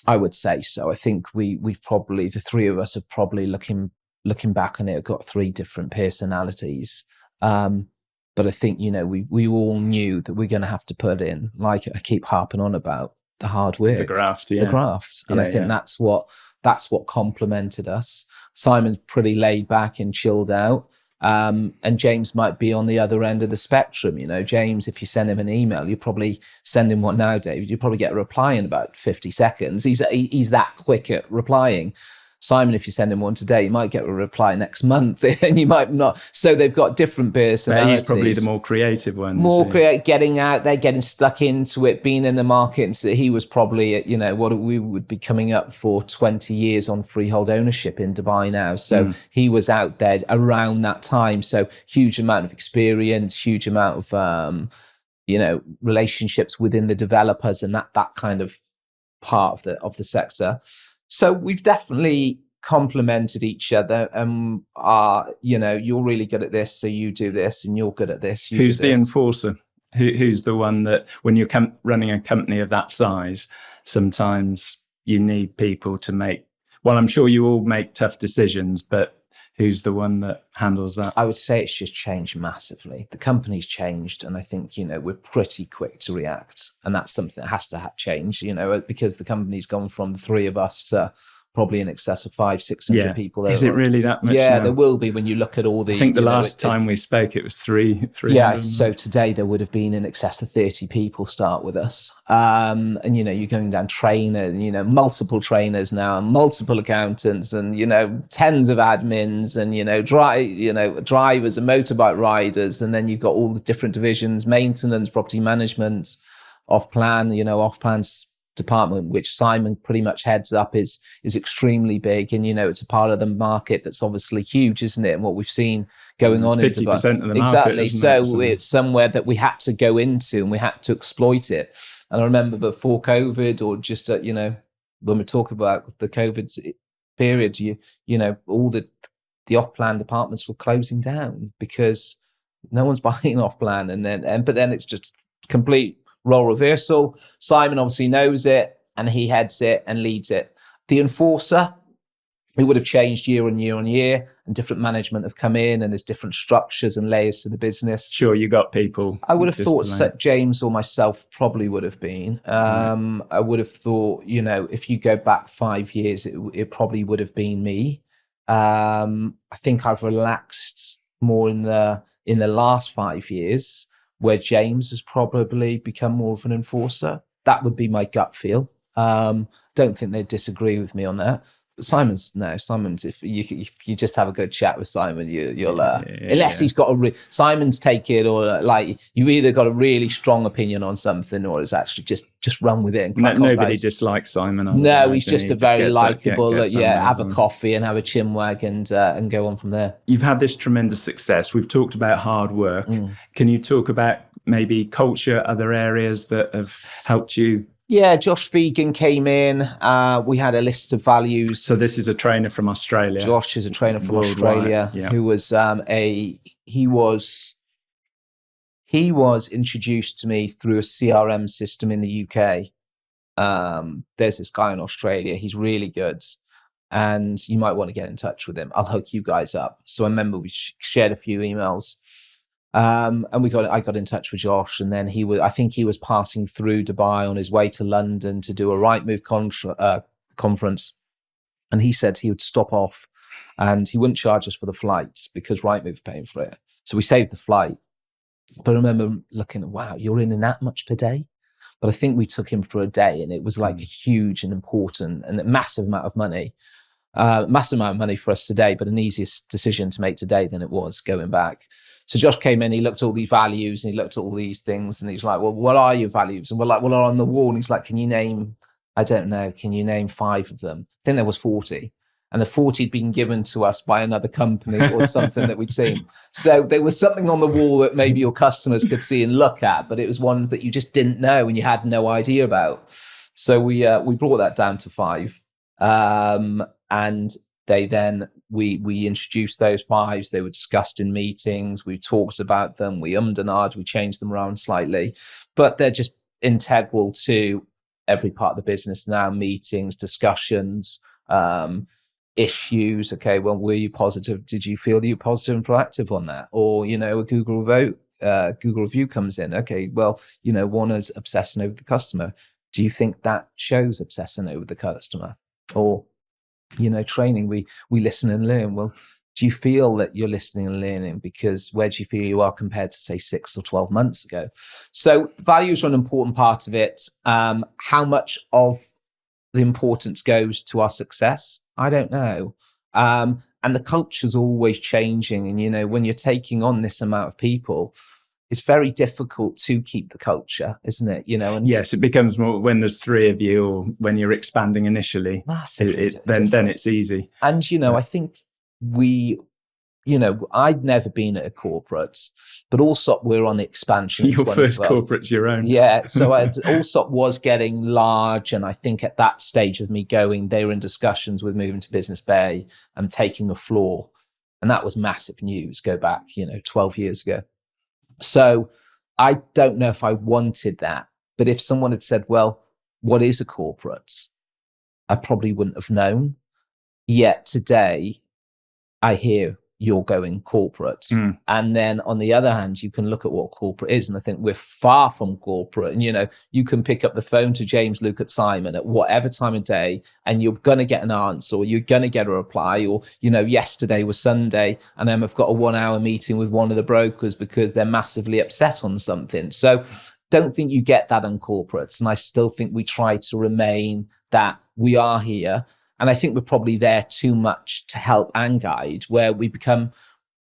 I would say so. I think we've probably, the 3 of us have probably looking back on it, got 3 different personalities. But I think, we all knew that we're going to have to put in, like I keep harping on about, the hard work, the graft. And I think that's what complemented us. Simon's pretty laid back and chilled out. And James might be on the other end of the spectrum. James, if you send him an email, you probably send him one now, David, you probably get a reply in about 50 seconds. He's that quick at replying. Simon, if you send him one today, you might get a reply next month, and you might not. So they've got different personalities. He's probably the more creative one. Getting out there, getting stuck into it, being in the market. And so he was probably at, what we would be coming up for 20 years on freehold ownership in Dubai now. So he was out there around that time. So huge amount of experience, huge amount of, relationships within the developers and that kind of part of the sector. So we've definitely complemented each other. You're really good at this, so you do this, and you're good at this. Who's the enforcer? Who's the one that, when you're running a company of that size, sometimes you need people to make, well, I'm sure you all make tough decisions, but who's the one that handles that? I would say it's just changed massively. The company's changed, and I think, we're pretty quick to react. And that's something that has to change, because the company's gone from the three of us to probably in excess of 500-600 people. Is it really that much? Yeah, there will be when you look at all the... I think the last time we spoke, it was 300. Yeah, so today there would have been in excess of 30 people start with us. And, you're going down trainer, multiple trainers now, and multiple accountants, and, tens of admins, and, drivers and motorbike riders. And then you've got all the different divisions, maintenance, property management, off-plan's department, which Simon pretty much heads up, is extremely big. And, it's a part of the market that's obviously huge, isn't it? And what we've seen going on 50% of the market. Exactly. So it's somewhere that we had to go into and we had to exploit it. And I remember before COVID, or just, when we talk about the COVID period, all the off-plan departments were closing down because no one's buying off-plan. But then it's just complete role reversal. Simon obviously knows it, and he heads it and leads it. The enforcer, it would have changed year on year on year, and different management have come in, and there's different structures and layers to the business. Sure, you got people. I would have thought James or myself probably would have been. I would have thought, if you go back 5 years, it probably would have been me. I think I've relaxed more in the last 5 years, where James has probably become more of an enforcer. That would be my gut feel. Don't think they'd disagree with me on that. But Simon's, if you just have a good chat with Simon, you'll unless he's got Simon's take it, or you either got a really strong opinion on something, or it's actually just run with it. And nobody dislikes Simon. No, he's just a very likable. Have a coffee and have a chinwag and go on from there. You've had this tremendous success. We've talked about hard work. Can you talk about maybe culture, other areas that have helped you? Yeah, Josh Fegan came in. We had a list of values. So this is a trainer from Australia. Josh is a trainer from Australia who was he was introduced to me through a CRM system in the UK. There's this guy in Australia. He's really good, and you might want to get in touch with him. I'll hook you guys up. So I remember we shared a few emails. And I got in touch with Josh, and then I think he was passing through Dubai on his way to London to do a Rightmove conference. And he said he would stop off and he wouldn't charge us for the flights because Rightmove was paying for it. So we saved the flight. But I remember looking, wow, you're in that much per day? But I think we took him for a day, and it was like a huge and important and a massive amount of money. Massive amount of money for us today, but an easier decision to make today than it was going back. So Josh came in, he looked at all these values and he looked at all these things, and he's like, well, what are your values? And we're like, well, they're on the wall. And he's like, can you name 5 of them? I think there was 40. And the 40 had been given to us by another company or something that we'd seen. So there was something on the wall that maybe your customers could see and look at, but it was ones that you just didn't know and you had no idea about. So we brought that down to 5. And they then, we introduced those 5s. They were discussed in meetings. We talked about them. We and ahed. We changed them around slightly, but they're just integral to every part of the business now. Meetings, discussions, issues. Okay, well, were you positive? Did you feel you were positive and proactive on that? Or, a Google vote? Google review comes in. Okay, well, Warner's obsessing over the customer. Do you think that shows obsessing over the customer? Or, training, we listen and learn. Well, do you feel that you're listening and learning? Because where do you feel you are compared to, say, 6 or 12 months ago? So values are an important part of it. How much of the importance goes to our success, I don't know. And the culture's always changing. And, when you're taking on this amount of people, it's very difficult to keep the culture, isn't it? And yes, it becomes more when there's 3 of you, or when you're expanding initially. Massively then it's easy. And I think I'd never been at a corporate, but Allsopp, we're on the expansion. Your first corporate's your own. Yeah. So Allsopp was getting large. And I think at that stage of me going, they were in discussions with moving to Business Bay and taking a floor. And that was massive news, go back, 12 years ago. So I don't know if I wanted that, but if someone had said, well, what is a corporate? I probably wouldn't have known. Yet today I hear you're going corporate. And then on the other hand, you can look at what corporate is. And I think we're far from corporate. And, you can pick up the phone to James, Luke, at Simon at whatever time of day, and you're going to get an answer, or you're going to get a reply. Or, yesterday was Sunday, and then I've got a 1-hour meeting with one of the brokers because they're massively upset on something. So don't think you get that on corporates. And I still think we try to remain that we are here. And I think we're probably there too much to help and guide, where we become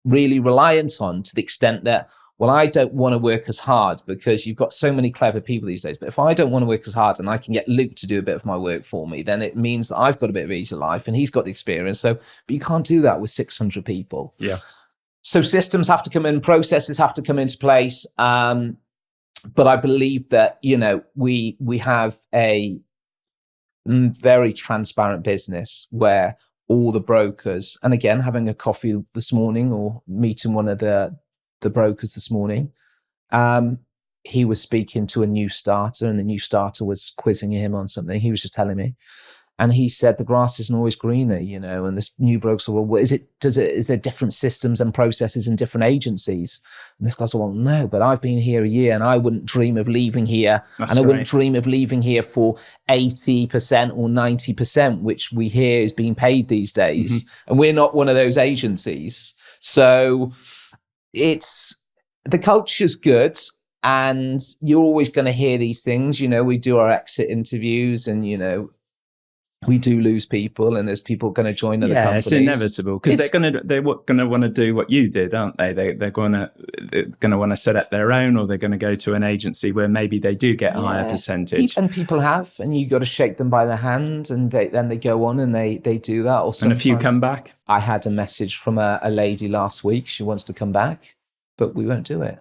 really reliant on, to the extent that, well, I don't want to work as hard because you've got so many clever people these days. But if I don't want to work as hard and I can get Luke to do a bit of my work for me, then it means that I've got a bit of easy life and he's got the experience. So, but you can't do that with 600 people. Yeah. So systems have to come in, processes have to come into place. But I believe that, we have a very transparent business where all the brokers, and again, having a coffee this morning or meeting one of the brokers this morning, he was speaking to a new starter, and the new starter was quizzing him on something. He was just telling me, and he said the grass isn't always greener, and this new broker said, well, is there different systems and processes in different agencies? And this guy said, well, no, but I've been here a year and I wouldn't dream of leaving here. That's and I great. wouldn't dream of leaving here for 80% or 90%, which we hear is being paid these days. And we're not one of those agencies. So the culture's good. And you're always going to hear these things. We do our exit interviews, and, we do lose people, and there's people going to join other companies. It's inevitable, because they're going to want to do what you did, aren't they? They're going to want to set up their own, or they're going to go to an agency where maybe they do get a higher percentage. And people have, and you got to shake them by the hand, and then they go on and they do that. Or and a few come back. I had a message from a lady last week. She wants to come back, but we won't do it.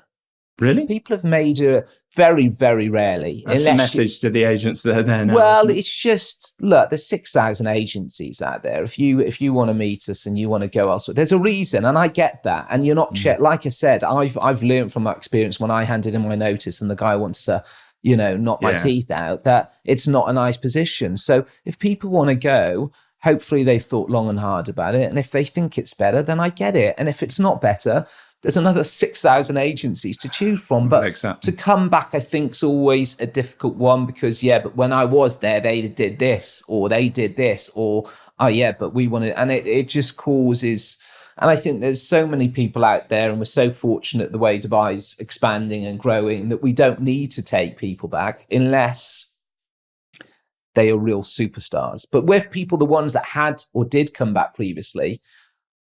Really? People have made it very, very rarely. That's a message to the agents that are there now. Well, it's just, look, there's 6,000 agencies out there. If you want to meet us and you want to go elsewhere, there's a reason, and I get that. And you're not like I said, I've learned from my experience when I handed in my notice and the guy wants to, knock my teeth out, that it's not a nice position. So if people want to go, hopefully they thought long and hard about it. And if they think it's better, then I get it. And if it's not better, there's another 6,000 agencies to choose from. But to come back, I think, is always a difficult one, because, but when I was there, they did this, or they did this, or, but we wanted, and it just causes, and I think there's so many people out there, and we're so fortunate the way Dubai's expanding and growing, that we don't need to take people back unless they are real superstars. But with people, the ones that had or did come back previously,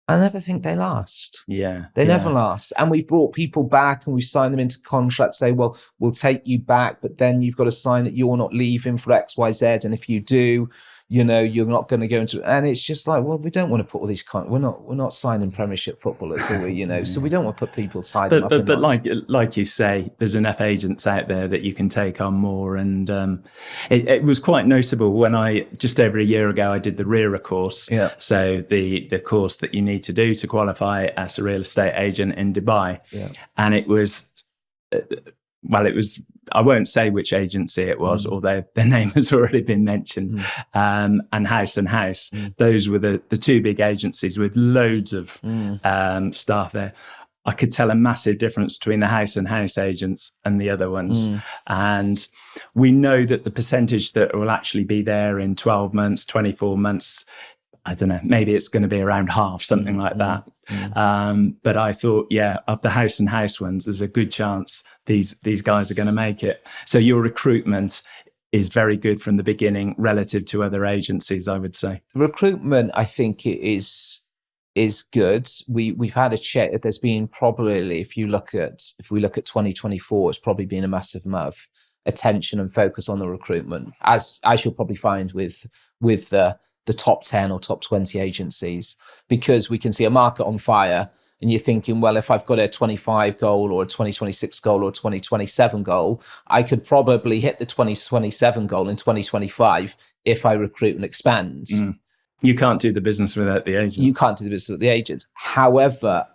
I never think they last. They never last. And we've brought people back and we've signed them into contracts, say, well, we'll take you back, but then you've got to sign that you're not leaving for X, Y, Z. And if you do, you're not going to go into, and it's just like, well, we don't want to put all these we're not signing Premiership footballers, are we? So we don't want to put people tied them up. But like you say, there's enough agents out there that you can take on more. And it was quite noticeable when just over a year ago, I did the RERA course. So the course that you need to do to qualify as a real estate agent in Dubai. And it was, I won't say which agency it was, although their name has already been mentioned, and Haus. Those were the two big agencies with loads of staff there. I could tell a massive difference between the house and house agents and the other ones. And we know that the percentage that will actually be there in 12 months, 24 months, I don't know, maybe it's going to be around half, something like that. But I thought, yeah, of the house and house ones, there's a good chance these guys are going to make it. So your recruitment is very good from the beginning relative to other agencies, I would say. Recruitment, I think, is good. We've had a check. There's been probably, if we look at 2024, it's probably been a massive amount of attention and focus on the recruitment, as you'll probably find with the top 10 or top 20 agencies, because we can see a market on fire and you're thinking, well, if I've got a 25 goal or a 2026 goal or a 2027 goal, I could probably hit the 2027 goal in 2025 if I recruit and expand. You can't do the business without the agent. You can't do the business without the agents. However,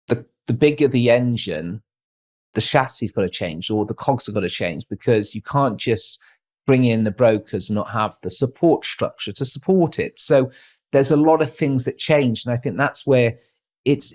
the bigger the engine, the chassis's got to change, or the cogs have got to change, because you can't just bring in the brokers and not have the support structure to support it. So there's a lot of things that change. And I think that's where it's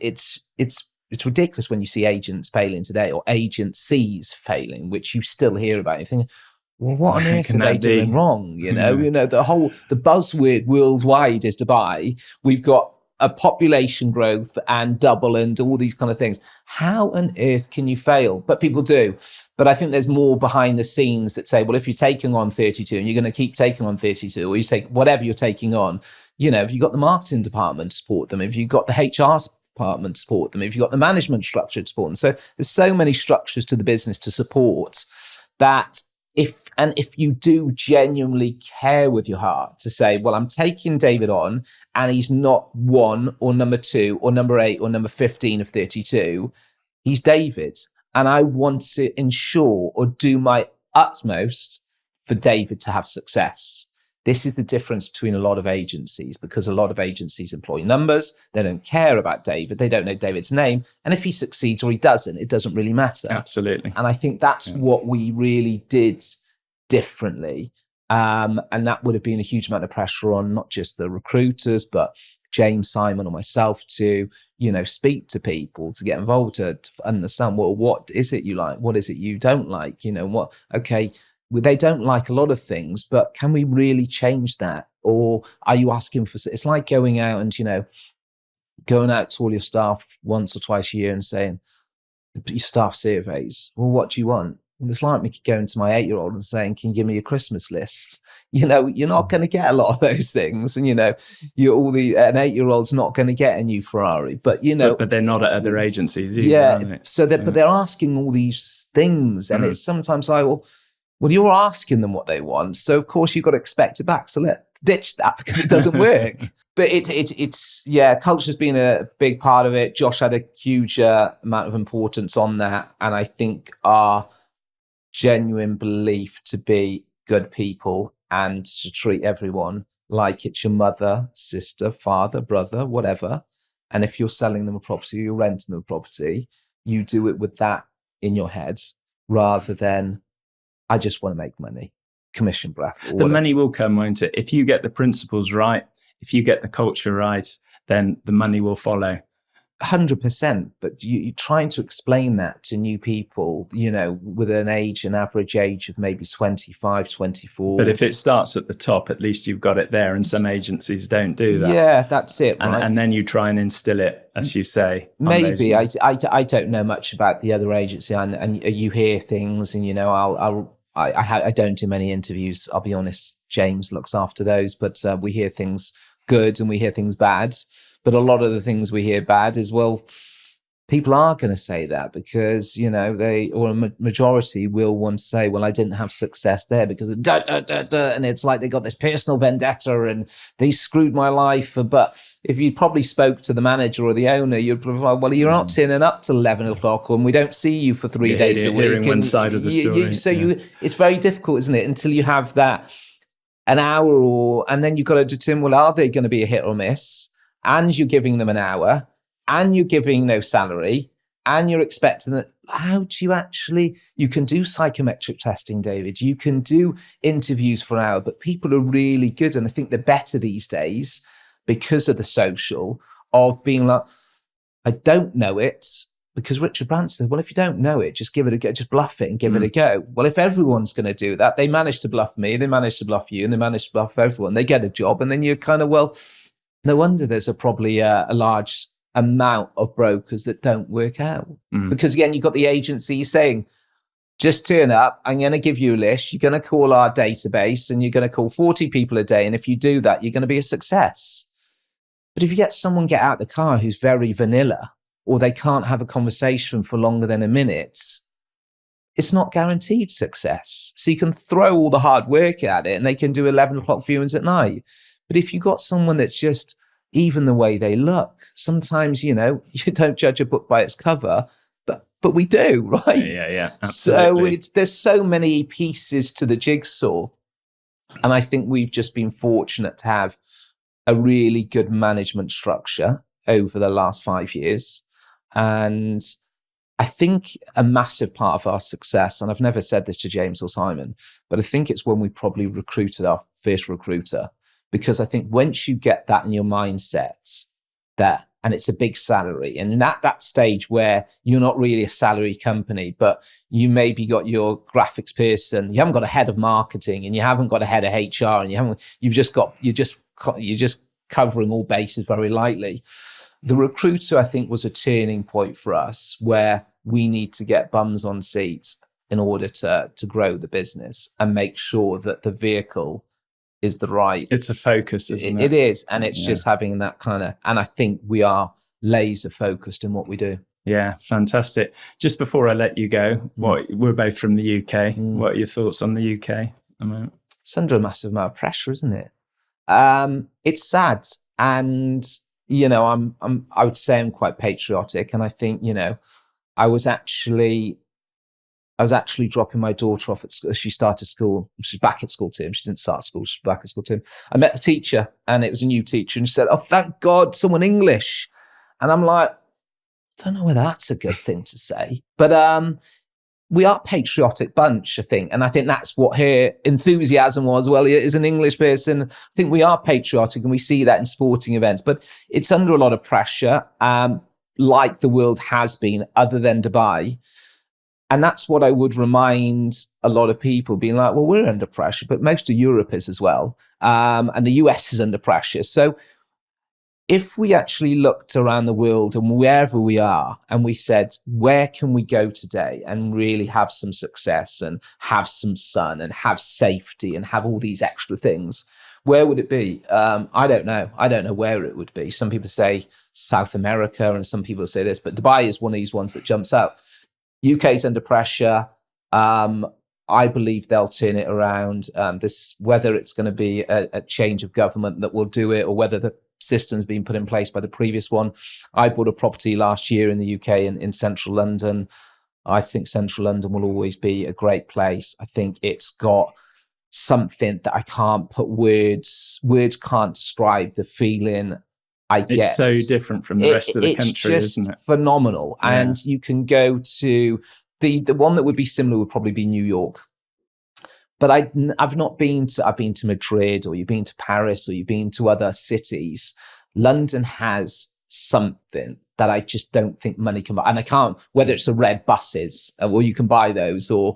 ridiculous when you see agents failing today, or agencies failing, which you still hear about. You think, well, what on earth are they doing wrong? You know, the buzzword worldwide is Dubai. We've got a population growth and double and all these kind of things. How on earth can you fail? But people do. But I think there's more behind the scenes that say, well, if you're taking on 32 and you're going to keep taking on 32, or you take whatever you're taking on, if you've got the marketing department to support them, if you've got the HR department to support them, if you've got the management structure to support them. So there's so many structures to the business to support that. If you do genuinely care with your heart to say, well, I'm taking David on and he's not 1 or number 2 or number 8 or number 15 of 32, he's David. And I want to ensure or do my utmost for David to have success. This is the difference between a lot of agencies, because a lot of agencies employ numbers. They don't care about David. They don't know David's name. And if he succeeds or he doesn't, it doesn't really matter. Absolutely. And I think that's what we really did differently. And that would have been a huge amount of pressure on not just the recruiters, but James, Simon, or myself to, speak to people, to get involved, to understand, well, what is it you like? What is it you don't like? They don't like a lot of things, but can we really change that? Or are you asking for, it's like going out and, going out to all your staff once or twice a year and saying, your staff surveys, well, what do you want? And it's like me going to my 8-year-old and saying, can you give me your Christmas list? You're not going to get a lot of those things. And, an 8-year-old's not going to get a new Ferrari, but But they're not at other agencies either, but they're asking all these things. And it's sometimes like, well, you're asking them what they want, so of course you've got to expect it back. So let's ditch that, because it doesn't work. But it's culture's been a big part of it. Josh had a huge amount of importance on that, and I think our genuine belief to be good people and to treat everyone like it's your mother, sister, father, brother, whatever. And if you're selling them a property, you're renting them a property, you do it with that in your head, rather than, I just want to make money, commission breath. The money will come, won't it? If you get the principles right, if you get the culture right, then the money will follow. 100%. But you're trying to explain that to new people, with an average age of maybe 25, 24. But if it starts at the top, at least you've got it there. And some agencies don't do that. Yeah, that's it. Right? And then you try and instill it, as you say. Maybe. I don't know much about the other agency, and you hear things, and, I don't do many interviews. I'll be honest. James looks after those, but we hear things good and we hear things bad. But a lot of the things we hear bad is, well, people are going to say that because, a majority will want to say, well, I didn't have success there because of and it's like they got this personal vendetta and they screwed my life. But if you probably spoke to the manager or the owner, you'd probably, well, you're not turning up till 11 o'clock and we don't see you for 3 days a week. Hearing one side of the story. It's very difficult, isn't it? Until you have that an hour and then you've got to determine, well, are they going to be a hit or miss? And you're giving them an hour, and you're giving no salary, and you're expecting that. How do you can do psychometric testing, David. You can do interviews for an hour, but people are really good. And I think they're better these days because of the social, of being like, I don't know it, because Richard Branson said, well, if you don't know it, just give it a go, just bluff it and give it a go. Well, if everyone's going to do that, they managed to bluff me, they managed to bluff you, and they managed to bluff everyone, they get a job. And then you're kind of, well, no wonder there's probably a large amount of brokers that don't work out. Because again, you've got the agency saying, just turn up, I'm going to give you a list, you're going to call our database, and you're going to call 40 people a day. And if you do that, you're going to be a success. But if you get someone get out the car who's very vanilla, or they can't have a conversation for longer than a minute, it's not guaranteed success. So you can throw all the hard work at it and they can do 11 o'clock viewings at night. But if you've got someone that's just even the way they look, sometimes, you don't judge a book by its cover, but we do, right? Yeah, absolutely. So there's so many pieces to the jigsaw. And I think we've just been fortunate to have a really good management structure over the last 5 years. And I think a massive part of our success, and I've never said this to James or Simon, but I think it's when we probably recruited our first recruiter. Because I think once you get that in your mindset, and it's a big salary, and at that stage where you're not really a salary company, but you maybe got your graphics person, you haven't got a head of marketing, and you haven't got a head of HR, and you're just covering all bases very lightly. The recruiter, I think, was a turning point for us where we need to get bums on seats in order to grow the business and make sure that the vehicle is the right. It's a focus, isn't it? It is. And it's just having that kind of, and I think we are laser focused in what we do. Yeah, fantastic. Just before I let you go, we're both from the UK. What are your thoughts on the UK at the moment? It's under a massive amount of pressure, isn't it? It's sad. And, I would say I'm quite patriotic. And I think, I was actually dropping my daughter off at school. She started school. She's back at school term. She didn't start school. She's back at school term. I met the teacher, and it was a new teacher, and she said, "Oh, thank God, someone English." And I'm like, I don't know whether that's a good thing to say, but we are a patriotic bunch, I think. And I think that's what her enthusiasm was. Well, as an English person, I think we are patriotic, and we see that in sporting events, but it's under a lot of pressure, like the world has been, other than Dubai. And that's what I would remind a lot of people, being like, well, we're under pressure, but most of Europe is as well. And the US is under pressure. So if we actually looked around the world and wherever we are, and we said, where can we go today and really have some success and have some sun and have safety and have all these extra things, where would it be? I don't know. I don't know where it would be. Some people say South America, and some people say this, but Dubai is one of these ones that jumps out. UK's under pressure. I believe they'll turn it around. Whether it's going to be a change of government that will do it, or whether the system's been put in place by the previous one. I bought a property last year in the UK in central London. I think central London will always be a great place. I think it's got something that I can't put words can't describe the feeling I get. It's so different from the rest of the country, isn't it? It's phenomenal. Yeah. And you can go to the one that would be similar would probably be New York. But I've not been to, I've been to Madrid, or you've been to Paris, or you've been to other cities. London has something that I just don't think money can buy. And I can't, whether it's the red buses, or you can buy those, or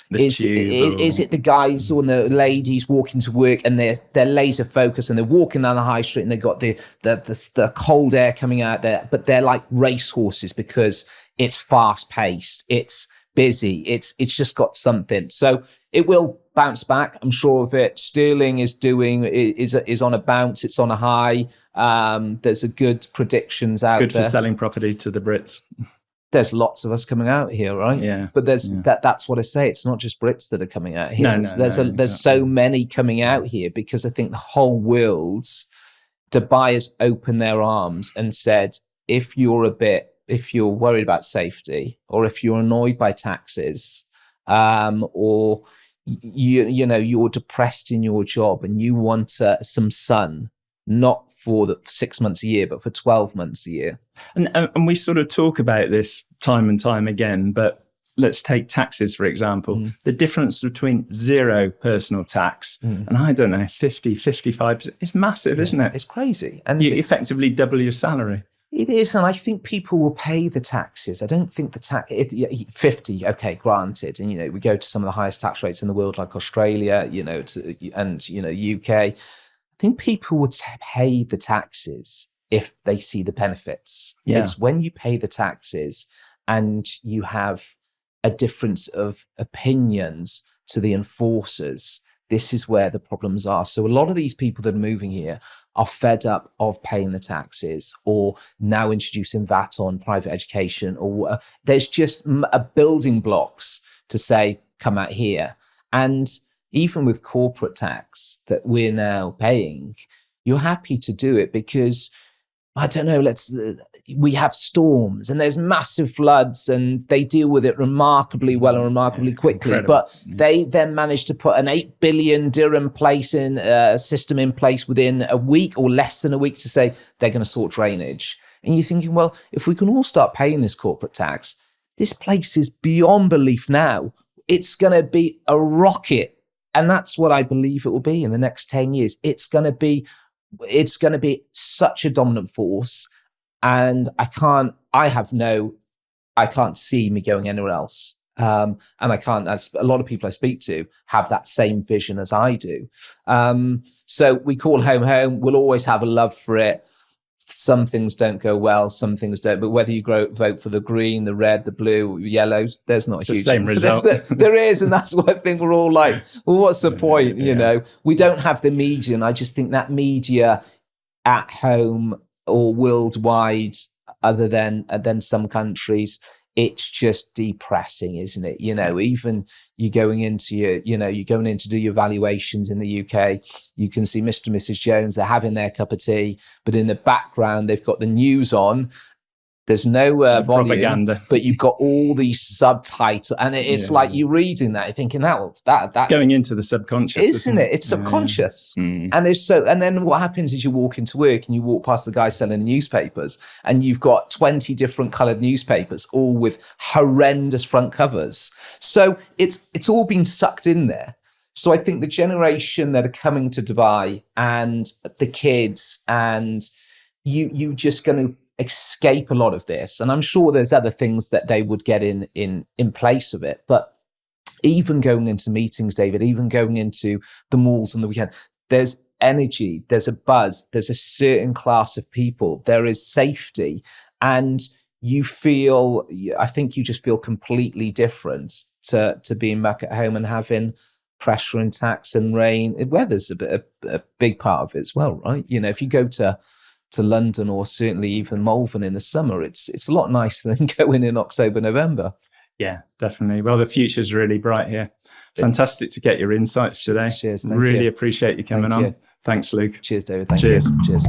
is it the guys or the ladies walking to work and they're laser focused and they're walking down the high street and they've got the cold air coming out there, but they're like racehorses because it's fast paced, it's busy, it's just got something. So it will bounce back, I'm sure of it. Sterling is on a bounce, it's on a high. There's a good predictions out there. Good for selling property to the Brits. There's lots of us coming out here, right? Yeah. But that's what I say. It's not just Brits that are coming out here. There's so many coming out here, because I think the whole world's Dubai has opened their arms and said, if you're worried about safety, or if you're annoyed by taxes, or you're depressed in your job and you want some sun, not for the 6 months a year, but for 12 months a year. And we sort of talk about this time and time again, but let's take taxes, for example. The difference between zero personal tax and, I don't know, 50, 55%, it's massive, isn't it? It's crazy. And you effectively double your salary. It is, and I think people will pay the taxes. I don't think the 50, okay, granted, and we go to some of the highest tax rates in the world, like Australia, and UK. I think people would pay the taxes if they see the benefits. Yeah. It's when you pay the taxes and you have a difference of opinions to the enforcers. This is where the problems are. So a lot of these people that are moving here are fed up of paying the taxes, or now introducing VAT on private education, or there's just building blocks to say, come out here. And even with corporate tax that we're now paying, you're happy to do it because, I don't know, we have storms and there's massive floods and they deal with it remarkably well and remarkably quickly. Incredible. But they then managed to put an 8 billion dirham system in place within a week or less than a week to say they're going to sort drainage. And you're thinking, well, if we can all start paying this corporate tax, this place is beyond belief now. It's going to be a rocket. And that's what I believe it will be in the next 10 years. It's going to be such a dominant force. And I can't see me going anywhere else. And I can't, as a lot of people I speak to have that same vision as I do. So we call home home. We'll always have a love for it. Some things don't go well, some things don't. But whether you vote for the green, the red, the blue, yellows, there's not a huge same result. There is, and that's what I think we're all like. Well, what's the point? We don't have the media, and I just think that media at home or worldwide, other than some countries, it's just depressing, isn't it? Even you're going in to do your valuations in the UK, you can see Mr. and Mrs. Jones, they're having their cup of tea, but in the background, they've got the news on. There's no volume, propaganda, but you've got all these subtitles, and it's like you're reading that, you're thinking that's going into the subconscious, isn't it? It's subconscious, and then what happens is you walk into work and you walk past the guy selling newspapers, and you've got 20 different coloured newspapers, all with horrendous front covers. So it's all been sucked in there. So I think the generation that are coming to Dubai and the kids, and you just going to escape a lot of this, and I'm sure there's other things that they would get in place of it. But even going into meetings, David, even going into the malls on the weekend, there's energy, there's a buzz, there's a certain class of people, there is safety, and I think you just feel completely different to being back at home and having pressure and tax and rain. Weather's a big part of it as well, right? If you go to London, or certainly even Malvern in the summer, it's a lot nicer than going in October, November. Yeah, definitely. Well, the future's really bright here. Fantastic to get your insights today. Cheers. Really appreciate you coming on. Thanks, Luke. Cheers, David. Thank you. Cheers.